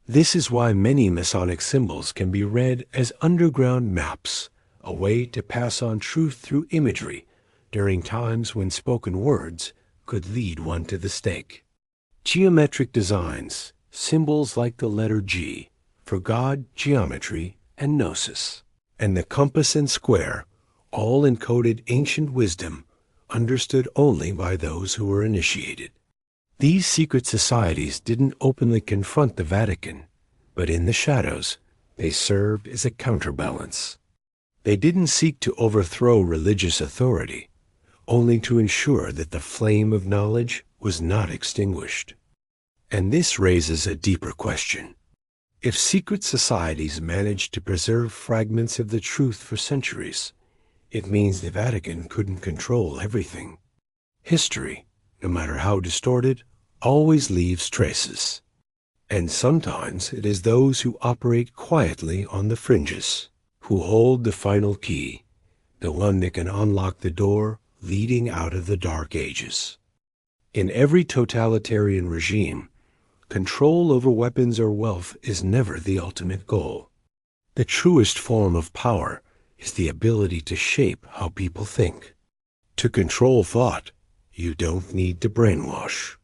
This is why many Masonic symbols can be read as underground maps, a way to pass on truth through imagery during times when spoken words could lead one to the stake. Geometric designs, symbols like the letter G for God, geometry, and gnosis, and the compass and square, all encoded ancient wisdom understood only by those who were initiated. These secret societies didn't openly confront the Vatican, but in the shadows, they served as a counterbalance. They didn't seek to overthrow religious authority, only to ensure that the flame of knowledge was not extinguished. And this raises a deeper question. If secret societies managed to preserve fragments of the truth for centuries, it means the Vatican couldn't control everything. History, no matter how distorted, always leaves traces. And sometimes it is those who operate quietly on the fringes who hold the final key, the one that can unlock the door leading out of the Dark Ages. In every totalitarian regime, control over weapons or wealth is never the ultimate goal. The truest form of power is the ability to shape how people think. To control thought, you don't need to brainwash.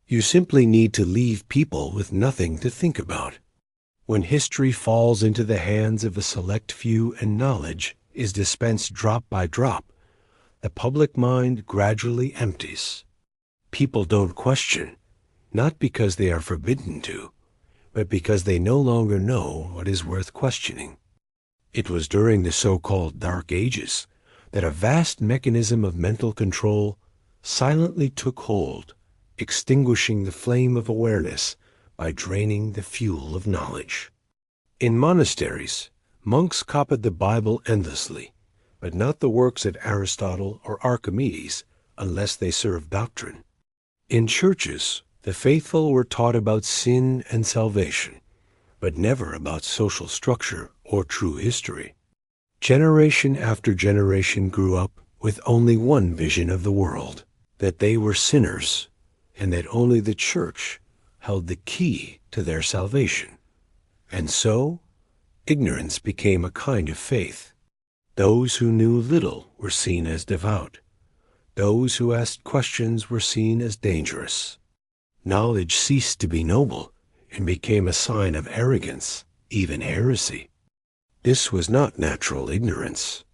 You simply need to leave people with nothing to think about. When history falls into the hands of a select few and knowledge is dispensed drop by drop, the public mind gradually empties. People don't question, not because they are forbidden to, but because they no longer know what is worth questioning. It was during the so-called Dark Ages that a vast mechanism of mental control silently took hold, extinguishing the flame of awareness by draining the fuel of knowledge. In monasteries, monks copied the Bible endlessly, but not the works of Aristotle or Archimedes unless they served doctrine. In churches, the faithful were taught about sin and salvation, but never about social structure or true history. Generation after generation grew up with only one vision of the world, that they were sinners, and that only the church held the key to their salvation. And so, ignorance became a kind of faith. Those who knew little were seen as devout. Those who asked questions were seen as dangerous. Knowledge ceased to be noble and became a sign of arrogance, even heresy. This was not natural ignorance.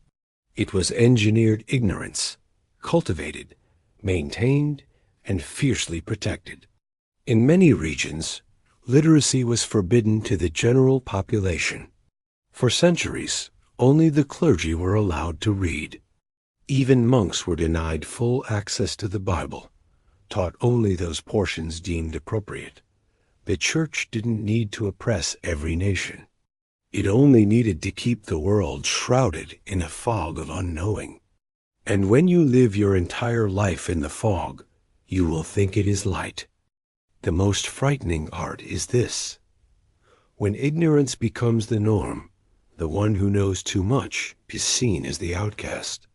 It was engineered ignorance, cultivated, maintained, and fiercely protected. In many regions, literacy was forbidden to the general population. For centuries, only the clergy were allowed to read. Even monks were denied full access to the Bible, taught only those portions deemed appropriate. The church didn't need to oppress every nation. It only needed to keep the world shrouded in a fog of unknowing. And when you live your entire life in the fog, you will think it is light. The most frightening part is this. When ignorance becomes the norm, the one who knows too much is seen as the outcast.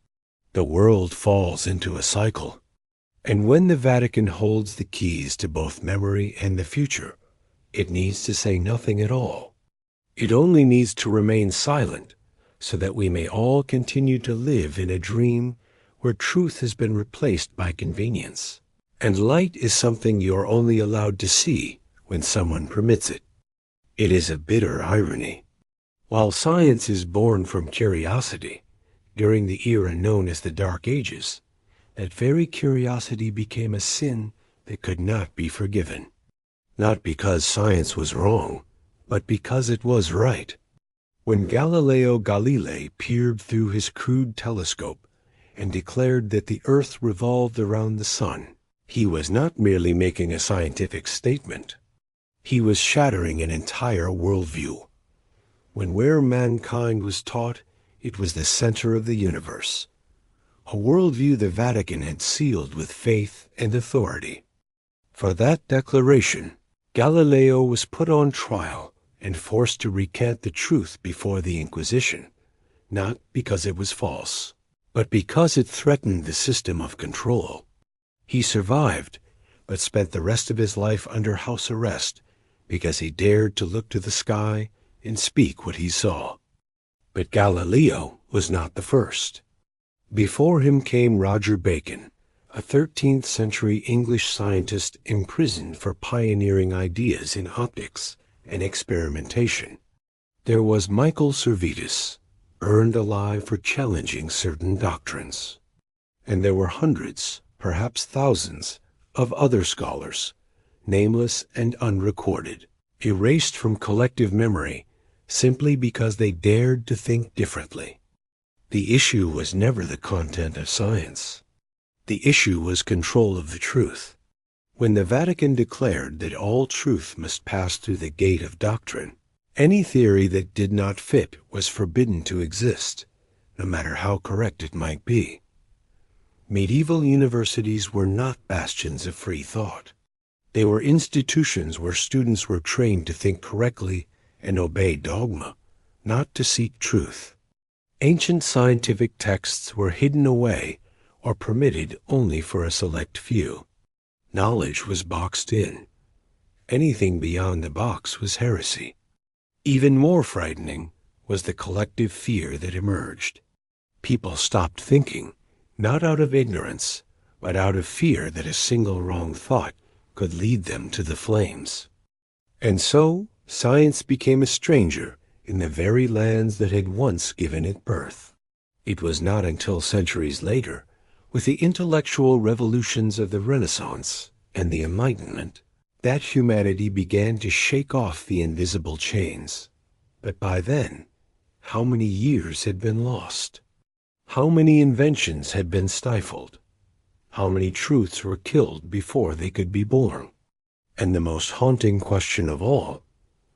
The world falls into a cycle. And when the Vatican holds the keys to both memory and the future, it needs to say nothing at all. It only needs to remain silent so that we may all continue to live in a dream where truth has been replaced by convenience. And light is something you're only allowed to see when someone permits it. It is a bitter irony. While science is born from curiosity, during the era known as the Dark Ages, that very curiosity became a sin that could not be forgiven. Not because science was wrong, but because it was right. When Galileo Galilei peered through his crude telescope and declared that the Earth revolved around the sun, he was not merely making a scientific statement. He was shattering an entire worldview. When where mankind was taught it was the center of the universe, a worldview the Vatican had sealed with faith and authority. For that declaration, Galileo was put on trial and forced to recant the truth before the Inquisition, not because it was false, but because it threatened the system of control. He survived, but spent the rest of his life under house arrest because he dared to look to the sky and speak what he saw. But Galileo was not the first. Before him came Roger Bacon, a 13th century English scientist imprisoned for pioneering ideas in optics and experimentation. There was Michael Servetus, burned alive for challenging certain doctrines. And there were hundreds, perhaps thousands, of other scholars, nameless and unrecorded, erased from collective memory simply because they dared to think differently. The issue was never the content of science. The issue was control of the truth. When the Vatican declared that all truth must pass through the gate of doctrine, any theory that did not fit was forbidden to exist, no matter how correct it might be. Medieval universities were not bastions of free thought. They were institutions where students were trained to think correctly and obey dogma, not to seek truth. Ancient scientific texts were hidden away or permitted only for a select few. Knowledge was boxed in. Anything beyond the box was heresy. Even more frightening was the collective fear that emerged. People stopped thinking, not out of ignorance, but out of fear that a single wrong thought could lead them to the flames. And so, science became a stranger in the very lands that had once given it birth. It was not until centuries later, with the intellectual revolutions of the Renaissance and the Enlightenment, that humanity began to shake off the invisible chains. But by then, how many years had been lost? How many inventions had been stifled? How many truths were killed before they could be born? And the most haunting question of all,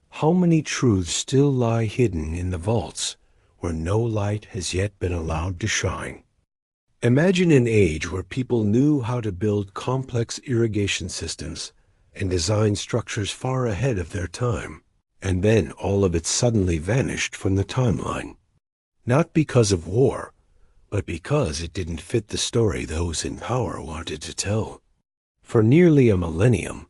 how many truths still lie hidden in the vaults where no light has yet been allowed to shine? Imagine an age where people knew how to build complex irrigation systems and design structures far ahead of their time, and then all of it suddenly vanished from the timeline. Not because of war, but because it didn't fit the story those in power wanted to tell. For nearly a millennium,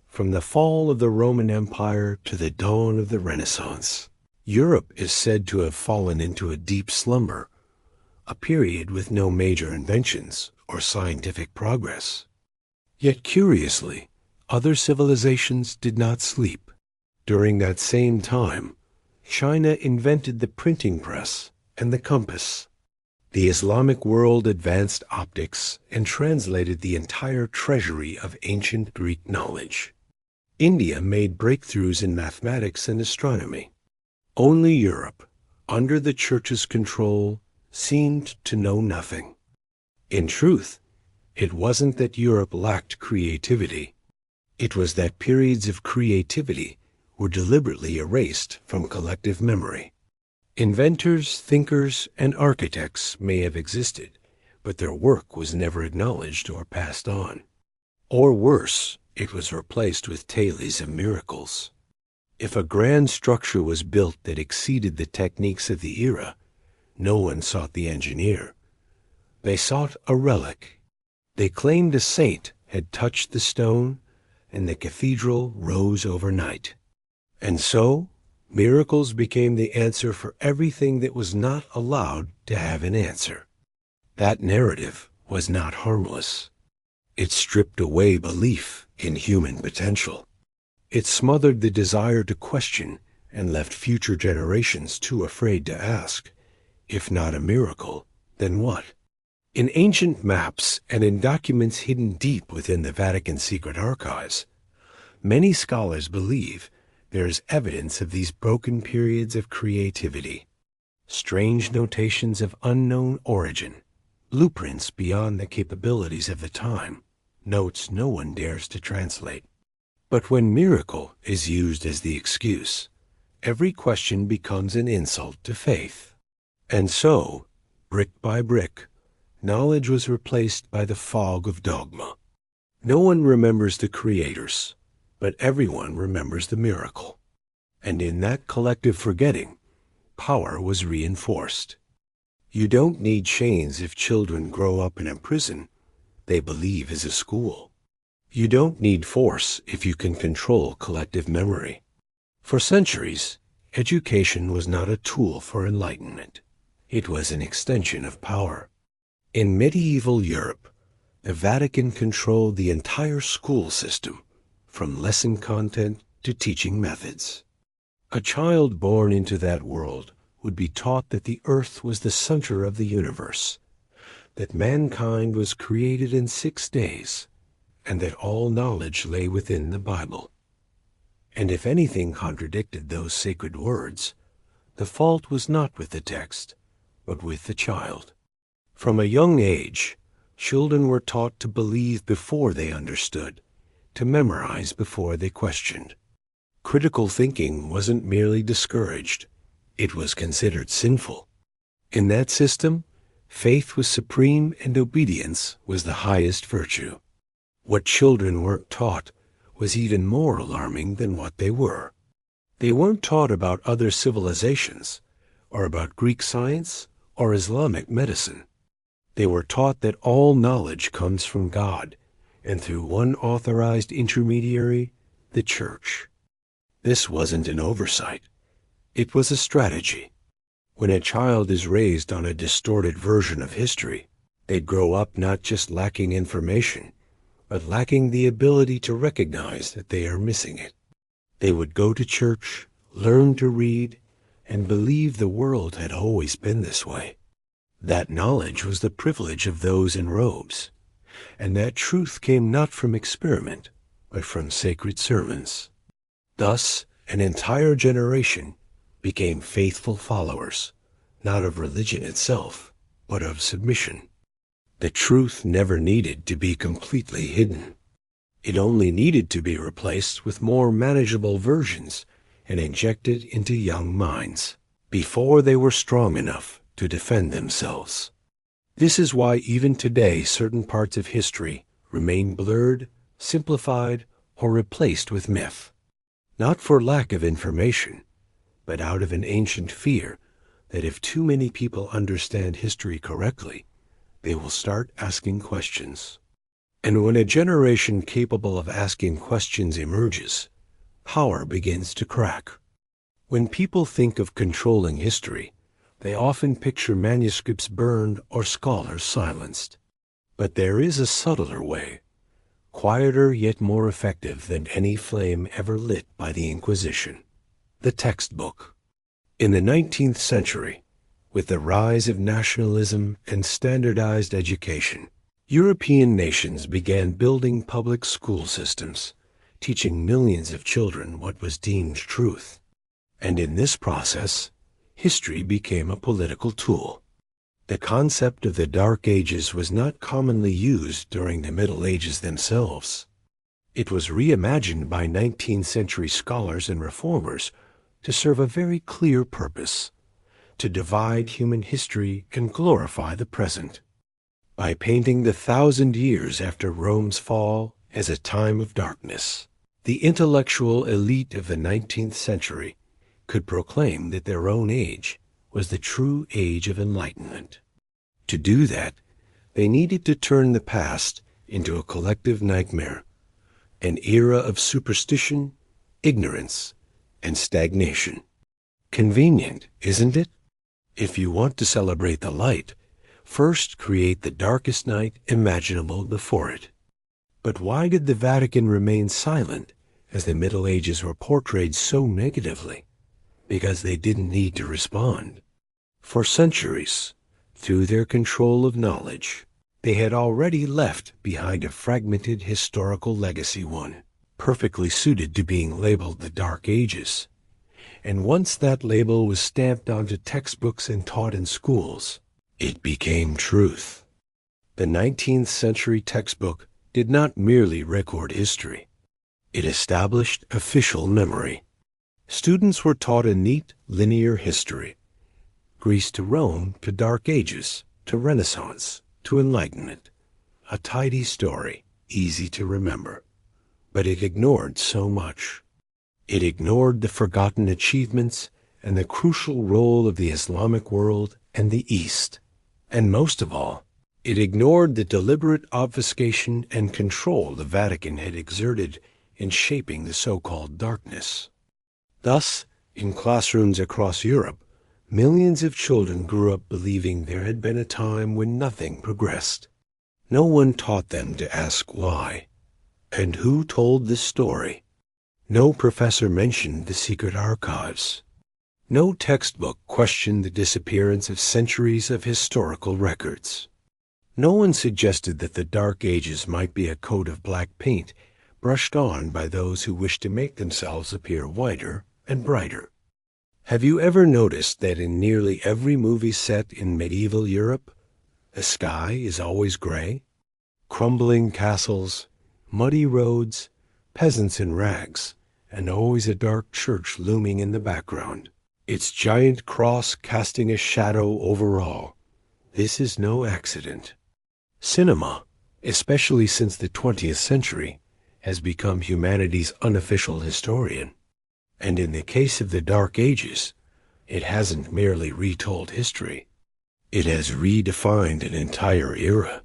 from the fall of the Roman Empire to the dawn of the Renaissance, Europe is said to have fallen into a deep slumber, a period with no major inventions or scientific progress. Yet curiously, other civilizations did not sleep. During that same time, China invented the printing press and the compass. The Islamic world advanced optics and translated the entire treasury of ancient Greek knowledge. India made breakthroughs in mathematics and astronomy. Only Europe, under the Church's control, seemed to know nothing. In truth, it wasn't that Europe lacked creativity. It was that periods of creativity were deliberately erased from collective memory. Inventors, thinkers, and architects may have existed, but their work was never acknowledged or passed on. Or worse, it was replaced with tales of miracles. If a grand structure was built that exceeded the techniques of the era, no one sought the engineer. They sought a relic. They claimed a saint had touched the stone, and the cathedral rose overnight. And so, miracles became the answer for everything that was not allowed to have an answer. That narrative was not harmless. It stripped away belief in human potential. It smothered the desire to question and left future generations too afraid to ask, if not a miracle, then what? In ancient maps and in documents hidden deep within the Vatican secret archives, many scholars believe there is evidence of these broken periods of creativity. Strange notations of unknown origin, blueprints beyond the capabilities of the time, notes no one dares to translate. But when miracle is used as the excuse, every question becomes an insult to faith. And so, brick by brick, knowledge was replaced by the fog of dogma. No one remembers the creators, but everyone remembers the miracle. And in that collective forgetting, power was reinforced. You don't need chains if children grow up in a prison they believe is a school. You don't need force if you can control collective memory. For centuries, education was not a tool for enlightenment. It was an extension of power. In medieval Europe, the Vatican controlled the entire school system, from lesson content to teaching methods. A child born into that world would be taught that the earth was the center of the universe, that mankind was created in 6 days, and that all knowledge lay within the Bible. And if anything contradicted those sacred words, the fault was not with the text, but with the child. From a young age, children were taught to believe before they understood, to memorize before they questioned. Critical thinking wasn't merely discouraged, it was considered sinful. In that system, faith was supreme and obedience was the highest virtue. What children weren't taught was even more alarming than what they were. They weren't taught about other civilizations, or about Greek science, or Islamic medicine. They were taught that all knowledge comes from God, and through one authorized intermediary, the Church. This wasn't an oversight. It was a strategy. When a child is raised on a distorted version of history, they grow up not just lacking information, but lacking the ability to recognize that they are missing it. They would go to church, learn to read, and believe the world had always been this way. That knowledge was the privilege of those in robes, and that truth came not from experiment, but from sacred sermons. Thus, an entire generation became faithful followers, not of religion itself, but of submission. The truth never needed to be completely hidden. It only needed to be replaced with more manageable versions and injected into young minds before they were strong enough to defend themselves. This is why even today certain parts of history remain blurred, simplified, or replaced with myth. Not for lack of information, but out of an ancient fear that if too many people understand history correctly, they will start asking questions. And when a generation capable of asking questions emerges, power begins to crack. When people think of controlling history, they often picture manuscripts burned or scholars silenced. But there is a subtler way, quieter yet more effective than any flame ever lit by the Inquisition: the textbook. In the 19th century, with the rise of nationalism and standardized education, European nations began building public school systems, teaching millions of children what was deemed truth. And in this process, history became a political tool. The concept of the Dark Ages was not commonly used during the Middle Ages themselves. It was reimagined by 19th century scholars and reformers to serve a very clear purpose: to divide human history and glorify the present. By painting the 1,000 years after Rome's fall as a time of darkness, the intellectual elite of the 19th century could proclaim that their own age was the true age of enlightenment. To do that, they needed to turn the past into a collective nightmare, an era of superstition, ignorance, and stagnation. Convenient, isn't it? If you want to celebrate the light, first create the darkest night imaginable before it. But why did the Vatican remain silent as the Middle Ages were portrayed so negatively? Because they didn't need to respond. For centuries, through their control of knowledge, they had already left behind a fragmented historical legacy, one perfectly suited to being labeled the Dark Ages. And once that label was stamped onto textbooks and taught in schools, it became truth. The 19th century textbook did not merely record history. It established official memory. Students were taught a neat, linear history. Greece to Rome, to Dark Ages, to Renaissance, to Enlightenment. A tidy story, easy to remember. But it ignored so much. It ignored the forgotten achievements and the crucial role of the Islamic world and the East. And most of all, it ignored the deliberate obfuscation and control the Vatican had exerted in shaping the so-called darkness. Thus, in classrooms across Europe, millions of children grew up believing there had been a time when nothing progressed. No one taught them to ask why. And who told this story? No professor mentioned the secret archives. No textbook questioned the disappearance of centuries of historical records. No one suggested that the Dark Ages might be a coat of black paint brushed on by those who wish to make themselves appear whiter and brighter. Have you ever noticed that in nearly every movie set in medieval Europe, the sky is always gray? Crumbling castles, muddy roads, peasants in rags, and always a dark church looming in the background, its giant cross casting a shadow over all. This is no accident. Cinema, especially since the 20th century, has become humanity's unofficial historian. And in the case of the Dark Ages, it hasn't merely retold history. It has redefined an entire era.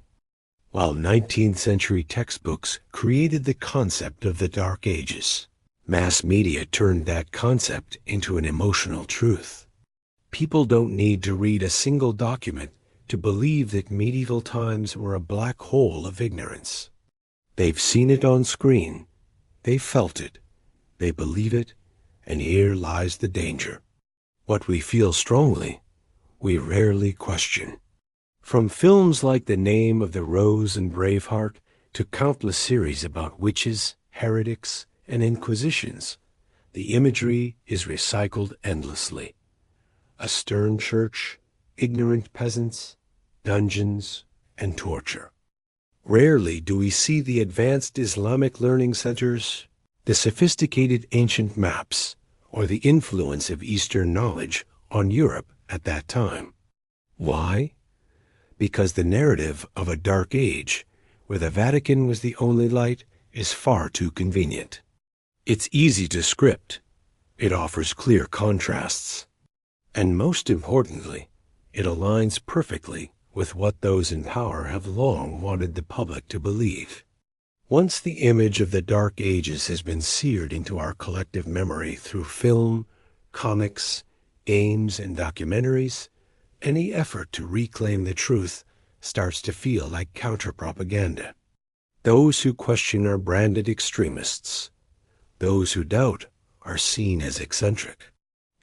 While 19th century textbooks created the concept of the Dark Ages, mass media turned that concept into an emotional truth. People don't need to read a single document to believe that medieval times were a black hole of ignorance. They've seen it on screen, they felt it, they believe it, and here lies the danger. What we feel strongly, we rarely question. From films like The Name of the Rose and Braveheart to countless series about witches, heretics, and inquisitions, the imagery is recycled endlessly. A stern church, ignorant peasants, dungeons, and torture. Rarely do we see the advanced Islamic learning centers, the sophisticated ancient maps, or the influence of Eastern knowledge on Europe at that time. Why? Because the narrative of a dark age, where the Vatican was the only light, is far too convenient. It's easy to script. It offers clear contrasts. And most importantly, it aligns perfectly with what those in power have long wanted the public to believe. Once the image of the Dark Ages has been seared into our collective memory through film, comics, games, and documentaries, any effort to reclaim the truth starts to feel like counter-propaganda. Those who question are branded extremists. Those who doubt are seen as eccentric.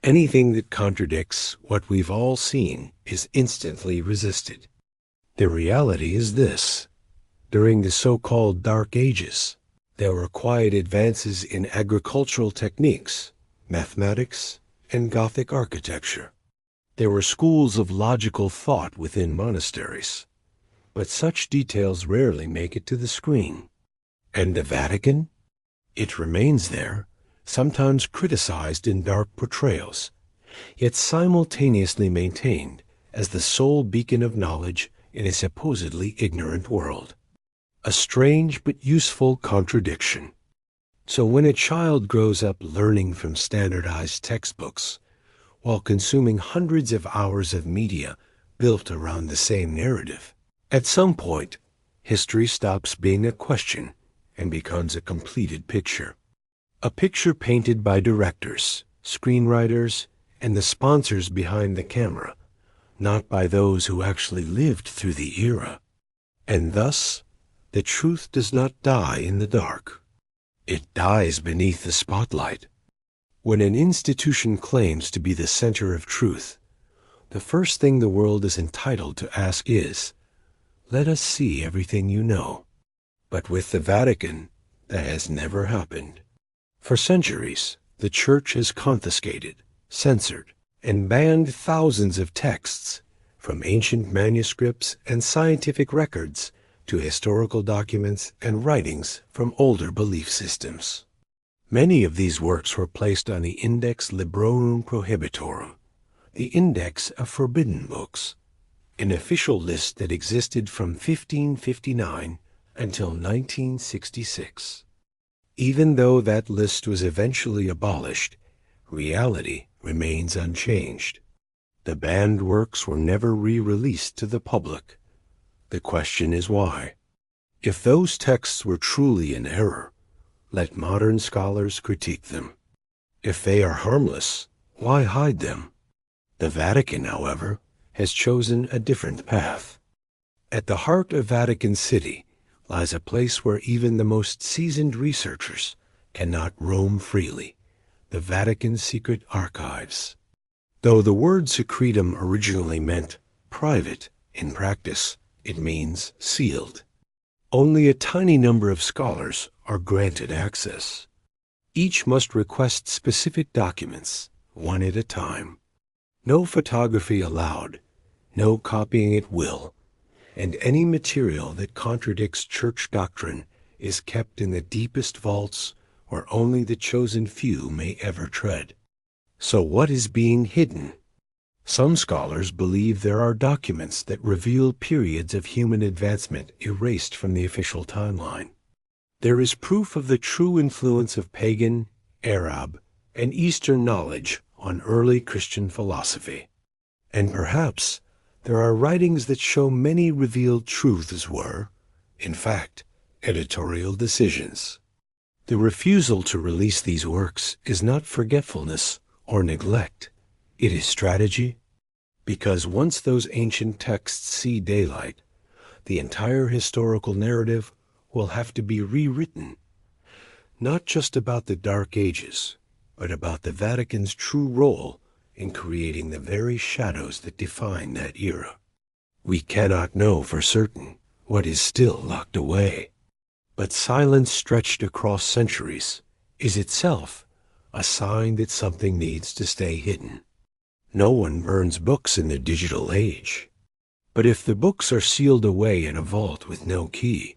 Anything that contradicts what we've all seen is instantly resisted. The reality is this. During the so-called Dark Ages, there were quiet advances in agricultural techniques, mathematics, and Gothic architecture. There were schools of logical thought within monasteries, but such details rarely make it to the screen. And the Vatican? It remains there, sometimes criticized in dark portrayals, yet simultaneously maintained as the sole beacon of knowledge in a supposedly ignorant world. A strange but useful contradiction. So when a child grows up learning from standardized textbooks, while consuming hundreds of hours of media built around the same narrative, at some point, history stops being a question and becomes a completed picture. A picture painted by directors, screenwriters, and the sponsors behind the camera, not by those who actually lived through the era. And thus, the truth does not die in the dark. It dies beneath the spotlight. When an institution claims to be the center of truth, the first thing the world is entitled to ask is, "Let us see everything you know." But with the Vatican, that has never happened. For centuries, the Church has confiscated, censored, and banned thousands of texts, from ancient manuscripts and scientific records to historical documents and writings from older belief systems. Many of these works were placed on the Index Librorum Prohibitorum, the Index of Forbidden Books, an official list that existed from 1559 until 1966. Even though that list was eventually abolished, reality remains unchanged. The banned works were never re-released to the public. The question is why. If those texts were truly in error, let modern scholars critique them. If they are harmless, why hide them? The Vatican, however, has chosen a different path. At the heart of Vatican City lies a place where even the most seasoned researchers cannot roam freely, the Vatican's secret archives. Though the word secretum originally meant private, in practice it means sealed. Only a tiny number of scholars are granted access. Each must request specific documents, one at a time. No photography allowed, no copying at will, and any material that contradicts church doctrine is kept in the deepest vaults where only the chosen few may ever tread. So what is being hidden? Some scholars believe there are documents that reveal periods of human advancement erased from the official timeline. There is proof of the true influence of pagan, Arab, and Eastern knowledge on early Christian philosophy. And perhaps there are writings that show many revealed truths were, in fact, editorial decisions. The refusal to release these works is not forgetfulness or neglect. It is strategy, because once those ancient texts see daylight, the entire historical narrative will have to be rewritten, not just about the Dark Ages, but about the Vatican's true role in creating the very shadows that define that era. We cannot know for certain what is still locked away, but silence stretched across centuries is itself a sign that something needs to stay hidden. No one burns books in the digital age. But if the books are sealed away in a vault with no key,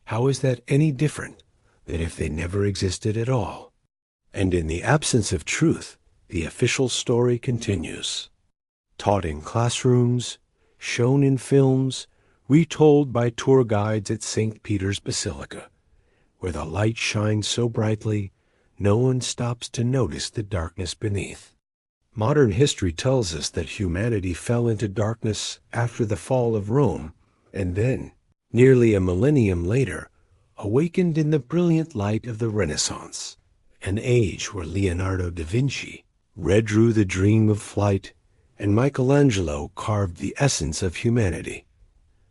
how is that any different than if they never existed at all? And in the absence of truth, the official story continues. Taught in classrooms, shown in films, retold by tour guides at St. Peter's Basilica, where the light shines so brightly, no one stops to notice the darkness beneath. Modern history tells us that humanity fell into darkness after the fall of Rome, and then, nearly a millennium later, awakened in the brilliant light of the Renaissance, an age where Leonardo da Vinci redrew the dream of flight and Michelangelo carved the essence of humanity.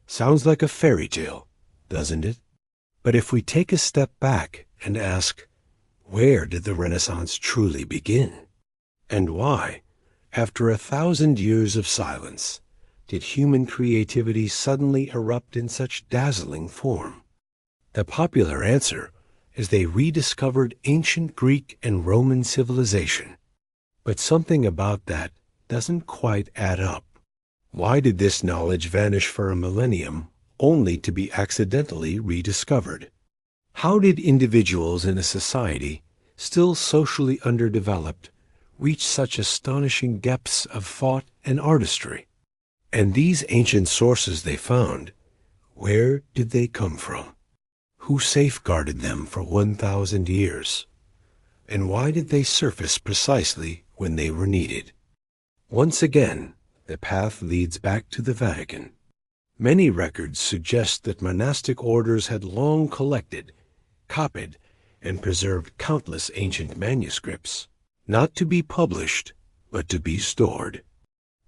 Sounds like a fairy tale, doesn't it? But if we take a step back and ask, where did the Renaissance truly begin? And why, after 1,000 years of silence, did human creativity suddenly erupt in such dazzling form? The popular answer is they rediscovered ancient Greek and Roman civilization. But something about that doesn't quite add up. Why did this knowledge vanish for a millennium only to be accidentally rediscovered? How did individuals in a society still socially underdeveloped reach such astonishing depths of thought and artistry? And these ancient sources they found, where did they come from? Who safeguarded them for 1,000 years? And why did they surface precisely when they were needed? Once again, the path leads back to the Vatican. Many records suggest that monastic orders had long collected, copied, and preserved countless ancient manuscripts, not to be published, but to be stored.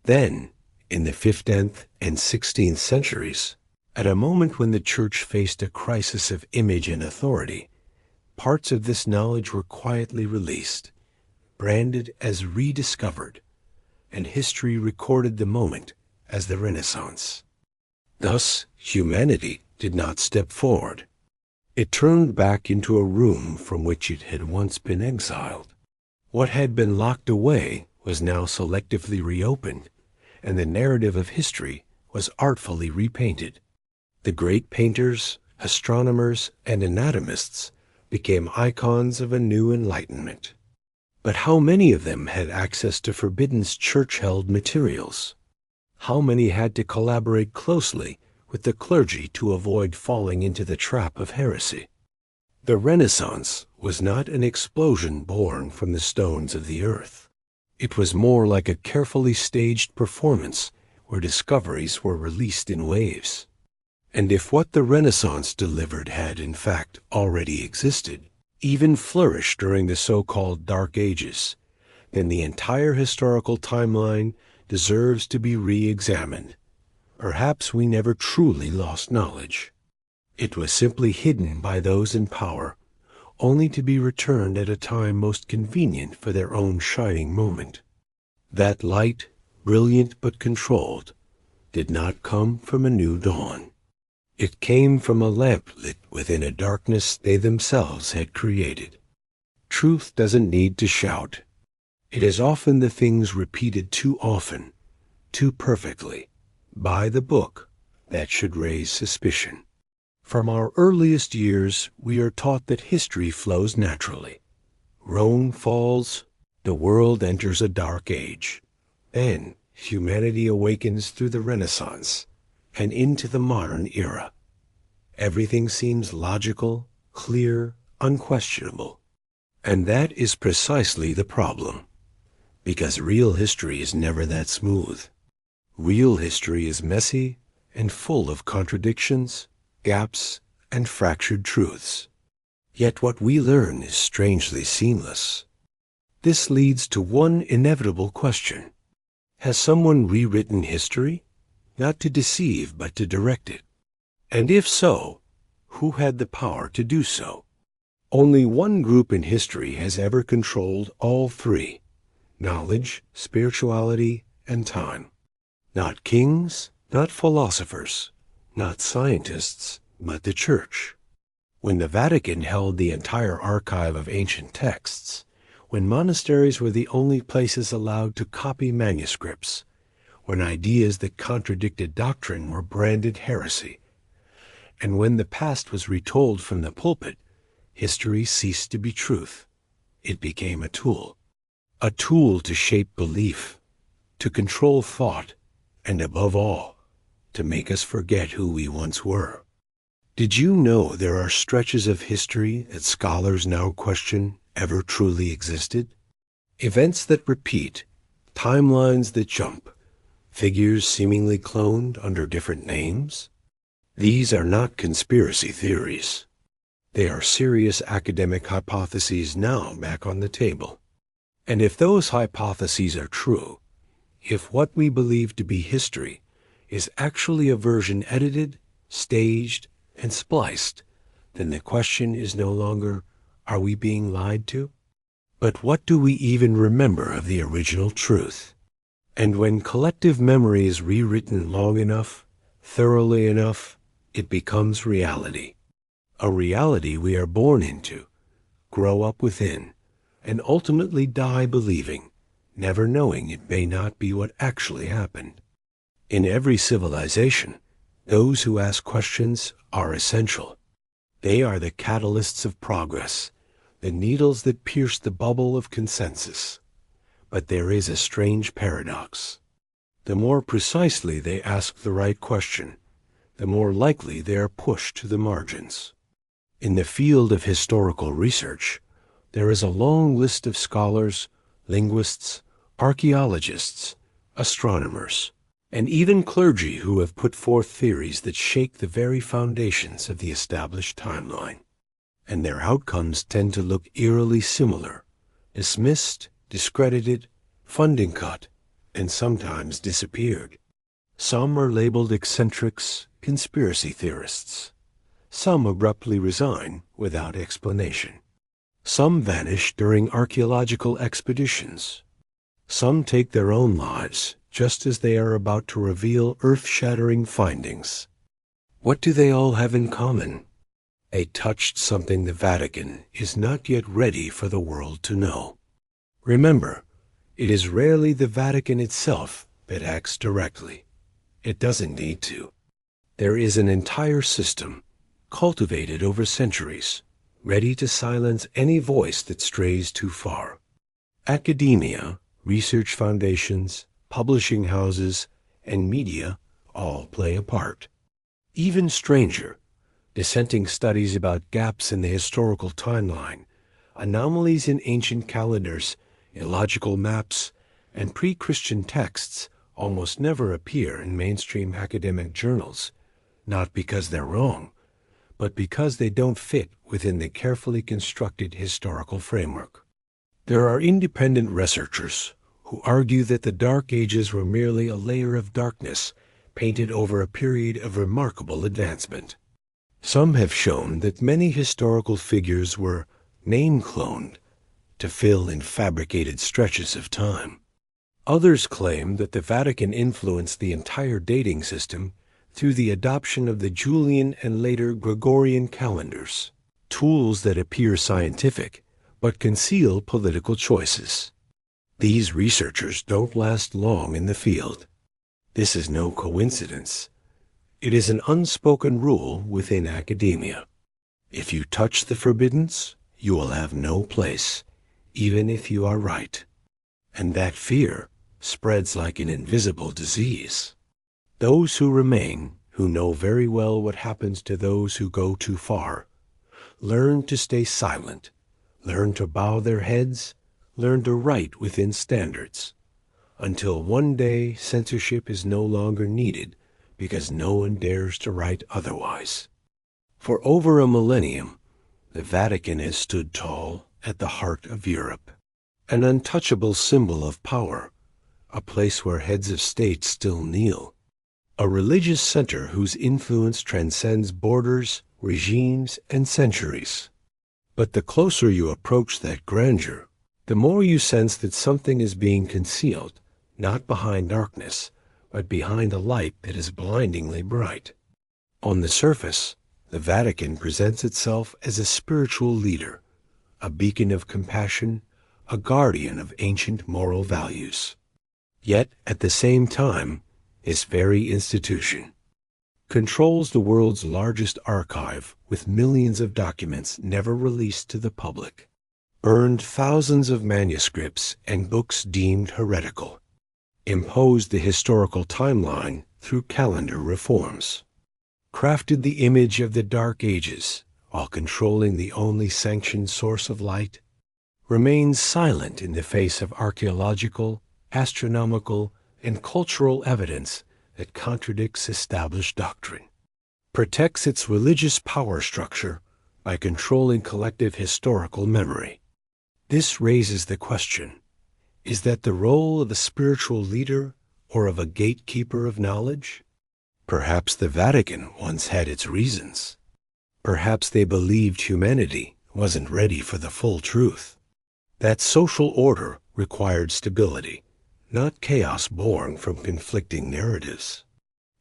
Then, in the 15th and 16th centuries, at a moment when the Church faced a crisis of image and authority, parts of this knowledge were quietly released, branded as rediscovered, and history recorded the moment as the Renaissance. Thus, humanity did not step forward. It turned back into a room from which it had once been exiled. What had been locked away was now selectively reopened, and the narrative of history was artfully repainted. The great painters, astronomers, and anatomists became icons of a new enlightenment. But how many of them had access to Forbidden's church-held materials? How many had to collaborate closely with the clergy to avoid falling into the trap of heresy? The Renaissance was not an explosion born from the stones of the earth. It was more like a carefully staged performance where discoveries were released in waves. And if what the Renaissance delivered had in fact already existed, even flourished during the so-called Dark Ages, then the entire historical timeline deserves to be re-examined. Perhaps we never truly lost knowledge. It was simply hidden by those in power, only to be returned at a time most convenient for their own shining moment. That light, brilliant but controlled, did not come from a new dawn. It came from a lamp lit within a darkness they themselves had created. Truth doesn't need to shout. It is often the things repeated too often, too perfectly, by the book, that should raise suspicion. From our earliest years, we are taught that history flows naturally. Rome falls, the world enters a dark age. Then humanity awakens through the Renaissance and into the modern era. Everything seems logical, clear, unquestionable. And that is precisely the problem. Because real history is never that smooth. Real history is messy and full of contradictions, gaps, and fractured truths. Yet what we learn is strangely seamless. This leads to one inevitable question. Has someone rewritten history? Not to deceive, but to direct it. And if so, who had the power to do so? Only one group in history has ever controlled all three: knowledge, spirituality, and time. Not kings, not philosophers, not scientists, but the Church. When the Vatican held the entire archive of ancient texts, when monasteries were the only places allowed to copy manuscripts, when ideas that contradicted doctrine were branded heresy, and when the past was retold from the pulpit, history ceased to be truth. It became a tool to shape belief, to control thought, and above all, to make us forget who we once were. Did you know there are stretches of history that scholars now question ever truly existed? Events that repeat, timelines that jump, figures seemingly cloned under different names? These are not conspiracy theories. They are serious academic hypotheses now back on the table. And if those hypotheses are true, if what we believe to be history is actually a version edited, staged, and spliced, then the question is no longer, are we being lied to? But what do we even remember of the original truth? And when collective memory is rewritten long enough, thoroughly enough, it becomes reality. A reality we are born into, grow up within, and ultimately die believing, never knowing it may not be what actually happened. In every civilization, those who ask questions are essential. They are the catalysts of progress, the needles that pierce the bubble of consensus. But there is a strange paradox. The more precisely they ask the right question, the more likely they are pushed to the margins. In the field of historical research, there is a long list of scholars, linguists, archaeologists, astronomers, and even clergy who have put forth theories that shake the very foundations of the established timeline. And their outcomes tend to look eerily similar: dismissed, discredited, funding cut, and sometimes disappeared. Some are labeled eccentrics, conspiracy theorists. Some abruptly resign without explanation. Some vanish during archaeological expeditions. Some take their own lives just as they are about to reveal earth-shattering findings. What do they all have in common? They touched something the Vatican is not yet ready for the world to know. Remember, it is rarely the Vatican itself that acts directly. It doesn't need to. There is an entire system, cultivated over centuries, ready to silence any voice that strays too far. Academia, research foundations, publishing houses, and media all play a part. Even stranger, dissenting studies about gaps in the historical timeline, anomalies in ancient calendars, illogical maps, and pre-Christian texts almost never appear in mainstream academic journals, not because they're wrong, but because they don't fit within the carefully constructed historical framework. There are independent researchers who argue that the Dark Ages were merely a layer of darkness painted over a period of remarkable advancement. Some have shown that many historical figures were name-cloned to fill in fabricated stretches of time. Others claim that the Vatican influenced the entire dating system through the adoption of the Julian and later Gregorian calendars, tools that appear scientific but conceal political choices. These researchers don't last long in the field. This is no coincidence. It is an unspoken rule within academia. If you touch the forbiddance, you will have no place, even if you are right. And that fear spreads like an invisible disease. Those who remain, who know very well what happens to those who go too far, learn to stay silent, learn to bow their heads, learn to write within standards, until one day censorship is no longer needed because no one dares to write otherwise. For over a millennium, the Vatican has stood tall at the heart of Europe, an untouchable symbol of power, a place where heads of state still kneel, a religious center whose influence transcends borders, regimes, and centuries. But the closer you approach that grandeur, the more you sense that something is being concealed, not behind darkness, but behind a light that is blindingly bright. On the surface, the Vatican presents itself as a spiritual leader, a beacon of compassion, a guardian of ancient moral values. Yet, at the same time, this very institution controls the world's largest archive with millions of documents never released to the public, burned thousands of manuscripts and books deemed heretical, imposed the historical timeline through calendar reforms, crafted the image of the Dark Ages while controlling the only sanctioned source of light, remains silent in the face of archaeological, astronomical, and cultural evidence that contradicts established doctrine, protects its religious power structure by controlling collective historical memory. This raises the question, is that the role of a spiritual leader or of a gatekeeper of knowledge? Perhaps the Vatican once had its reasons. Perhaps they believed humanity wasn't ready for the full truth, that social order required stability, not chaos born from conflicting narratives.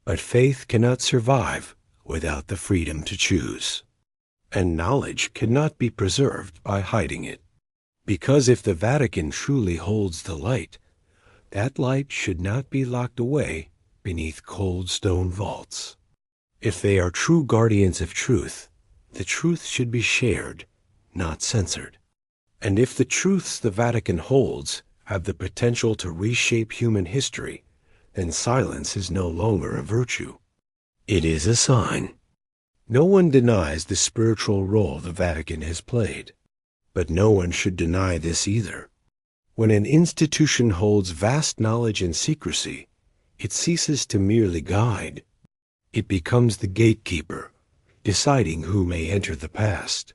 But faith cannot survive without the freedom to choose, and knowledge cannot be preserved by hiding it. Because if the Vatican truly holds the light, that light should not be locked away beneath cold stone vaults. If they are true guardians of truth, the truth should be shared, not censored. And if the truths the Vatican holds have the potential to reshape human history, then silence is no longer a virtue. It is a sign. No one denies the spiritual role the Vatican has played, but no one should deny this either. When an institution holds vast knowledge in secrecy, it ceases to merely guide. It becomes the gatekeeper, deciding who may enter the past.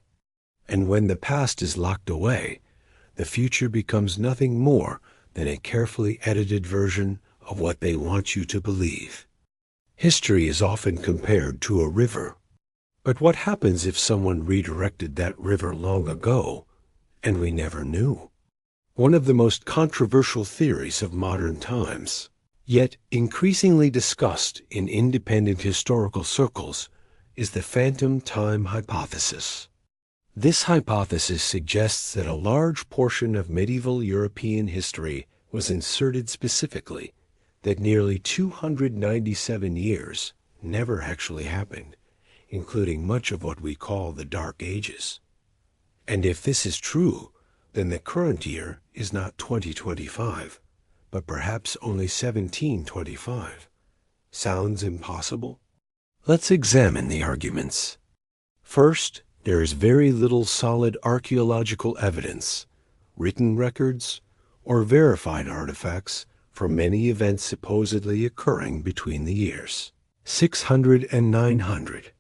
And when the past is locked away, the future becomes nothing more than a carefully edited version of what they want you to believe. History is often compared to a river. But what happens if someone redirected that river long ago, and we never knew? One of the most controversial theories of modern times, yet increasingly discussed in independent historical circles, is the phantom time hypothesis. This hypothesis suggests that a large portion of medieval European history was inserted specifically, that nearly 297 years never actually happened, including much of what we call the Dark Ages. And if this is true, then the current year is not 2025, but perhaps only 1725. Sounds impossible? Let's examine the arguments. First, there is very little solid archaeological evidence, written records, or verified artifacts for many events supposedly occurring between the years 600 and 900.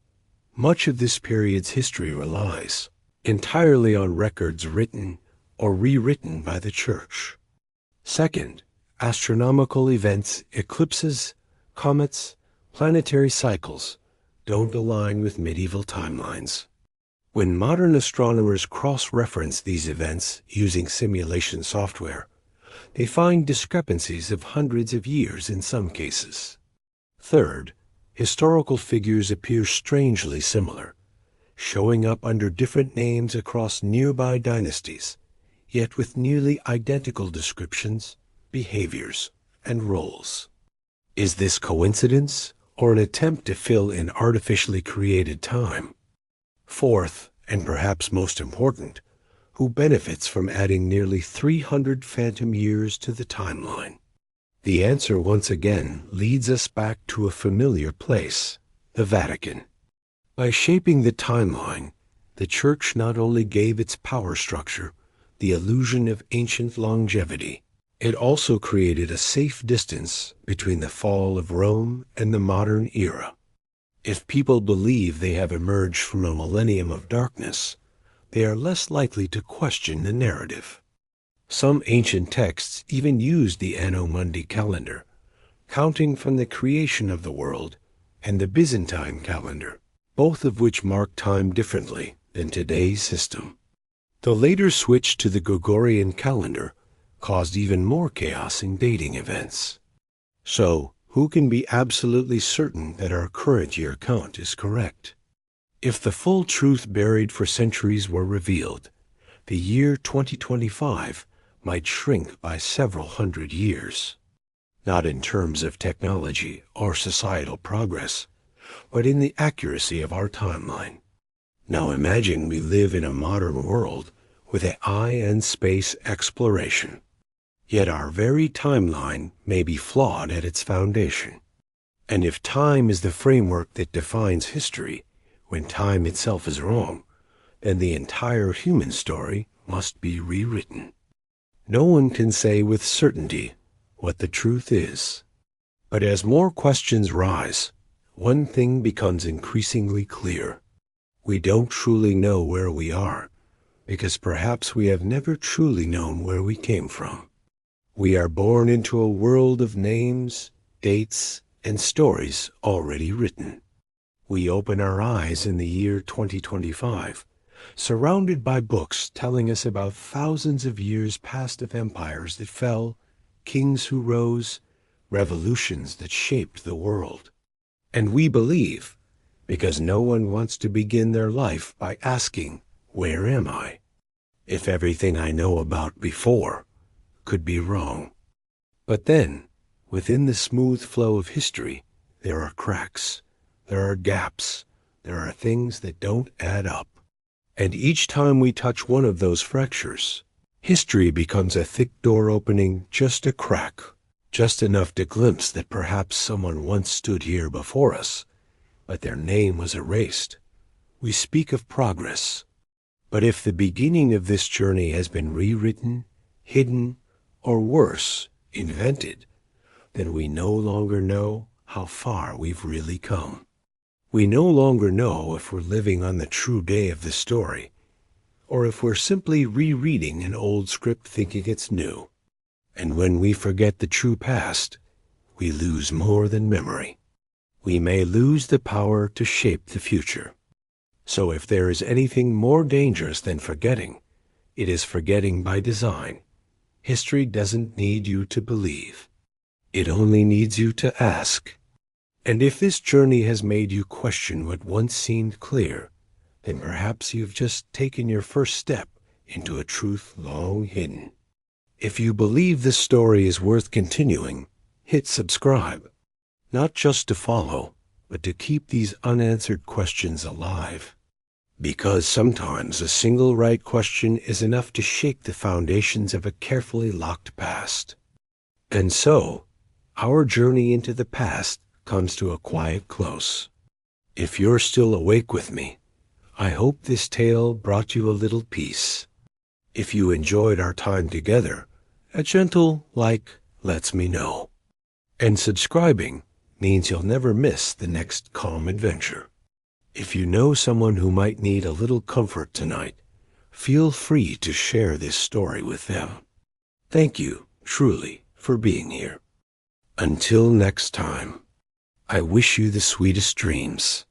Much of this period's history relies entirely on records written or rewritten by the Church. Second, astronomical events, eclipses, comets, planetary cycles don't align with medieval timelines. When modern astronomers cross-reference these events using simulation software, they find discrepancies of hundreds of years in some cases. Third, historical figures appear strangely similar, showing up under different names across nearby dynasties, yet with nearly identical descriptions, behaviors, and roles. Is this coincidence or an attempt to fill in artificially created time? Fourth, and perhaps most important, who benefits from adding nearly 300 phantom years to the timeline? The answer once again leads us back to a familiar place, the Vatican. By shaping the timeline, the Church not only gave its power structure the illusion of ancient longevity, it also created a safe distance between the fall of Rome and the modern era. If people believe they have emerged from a millennium of darkness, they are less likely to question the narrative. Some ancient texts even used the Anno Mundi calendar, counting from the creation of the world, and the Byzantine calendar, both of which mark time differently than today's system. The later switch to the Gregorian calendar caused even more chaos in dating events. So, who can be absolutely certain that our current year count is correct? If the full truth buried for centuries were revealed, the year 2025 might shrink by several hundred years. Not in terms of technology or societal progress, but in the accuracy of our timeline. Now imagine we live in a modern world with AI and space exploration. Yet our very timeline may be flawed at its foundation. And if time is the framework that defines history, when time itself is wrong, then the entire human story must be rewritten. No one can say with certainty what the truth is. But as more questions rise, one thing becomes increasingly clear. We don't truly know where we are, because perhaps we have never truly known where we came from. We are born into a world of names, dates, and stories already written. We open our eyes in the year 2025, surrounded by books telling us about thousands of years past of empires that fell, kings who rose, revolutions that shaped the world. And we believe, because no one wants to begin their life by asking, "Where am I?" if everything I know about before could be wrong. But then, within the smooth flow of history, there are cracks, there are gaps, there are things that don't add up. And each time we touch one of those fractures, history becomes a thick door opening just a crack, just enough to glimpse that perhaps someone once stood here before us, but their name was erased. We speak of progress. But if the beginning of this journey has been rewritten, hidden, or worse, invented, then we no longer know how far we've really come. We no longer know if we're living on the true day of the story, or if we're simply rereading an old script thinking it's new. And when we forget the true past, we lose more than memory. We may lose the power to shape the future. So if there is anything more dangerous than forgetting, it is forgetting by design. History doesn't need you to believe. It only needs you to ask. And if this journey has made you question what once seemed clear, then perhaps you've just taken your first step into a truth long hidden. If you believe this story is worth continuing, hit subscribe, not just to follow, but to keep these unanswered questions alive. Because sometimes a single right question is enough to shake the foundations of a carefully locked past. And so, our journey into the past comes to a quiet close. If you're still awake with me, I hope this tale brought you a little peace. If you enjoyed our time together, a gentle like lets me know. And subscribing means you'll never miss the next calm adventure. If you know someone who might need a little comfort tonight, feel free to share this story with them. Thank you, truly, for being here. Until next time, I wish you the sweetest dreams.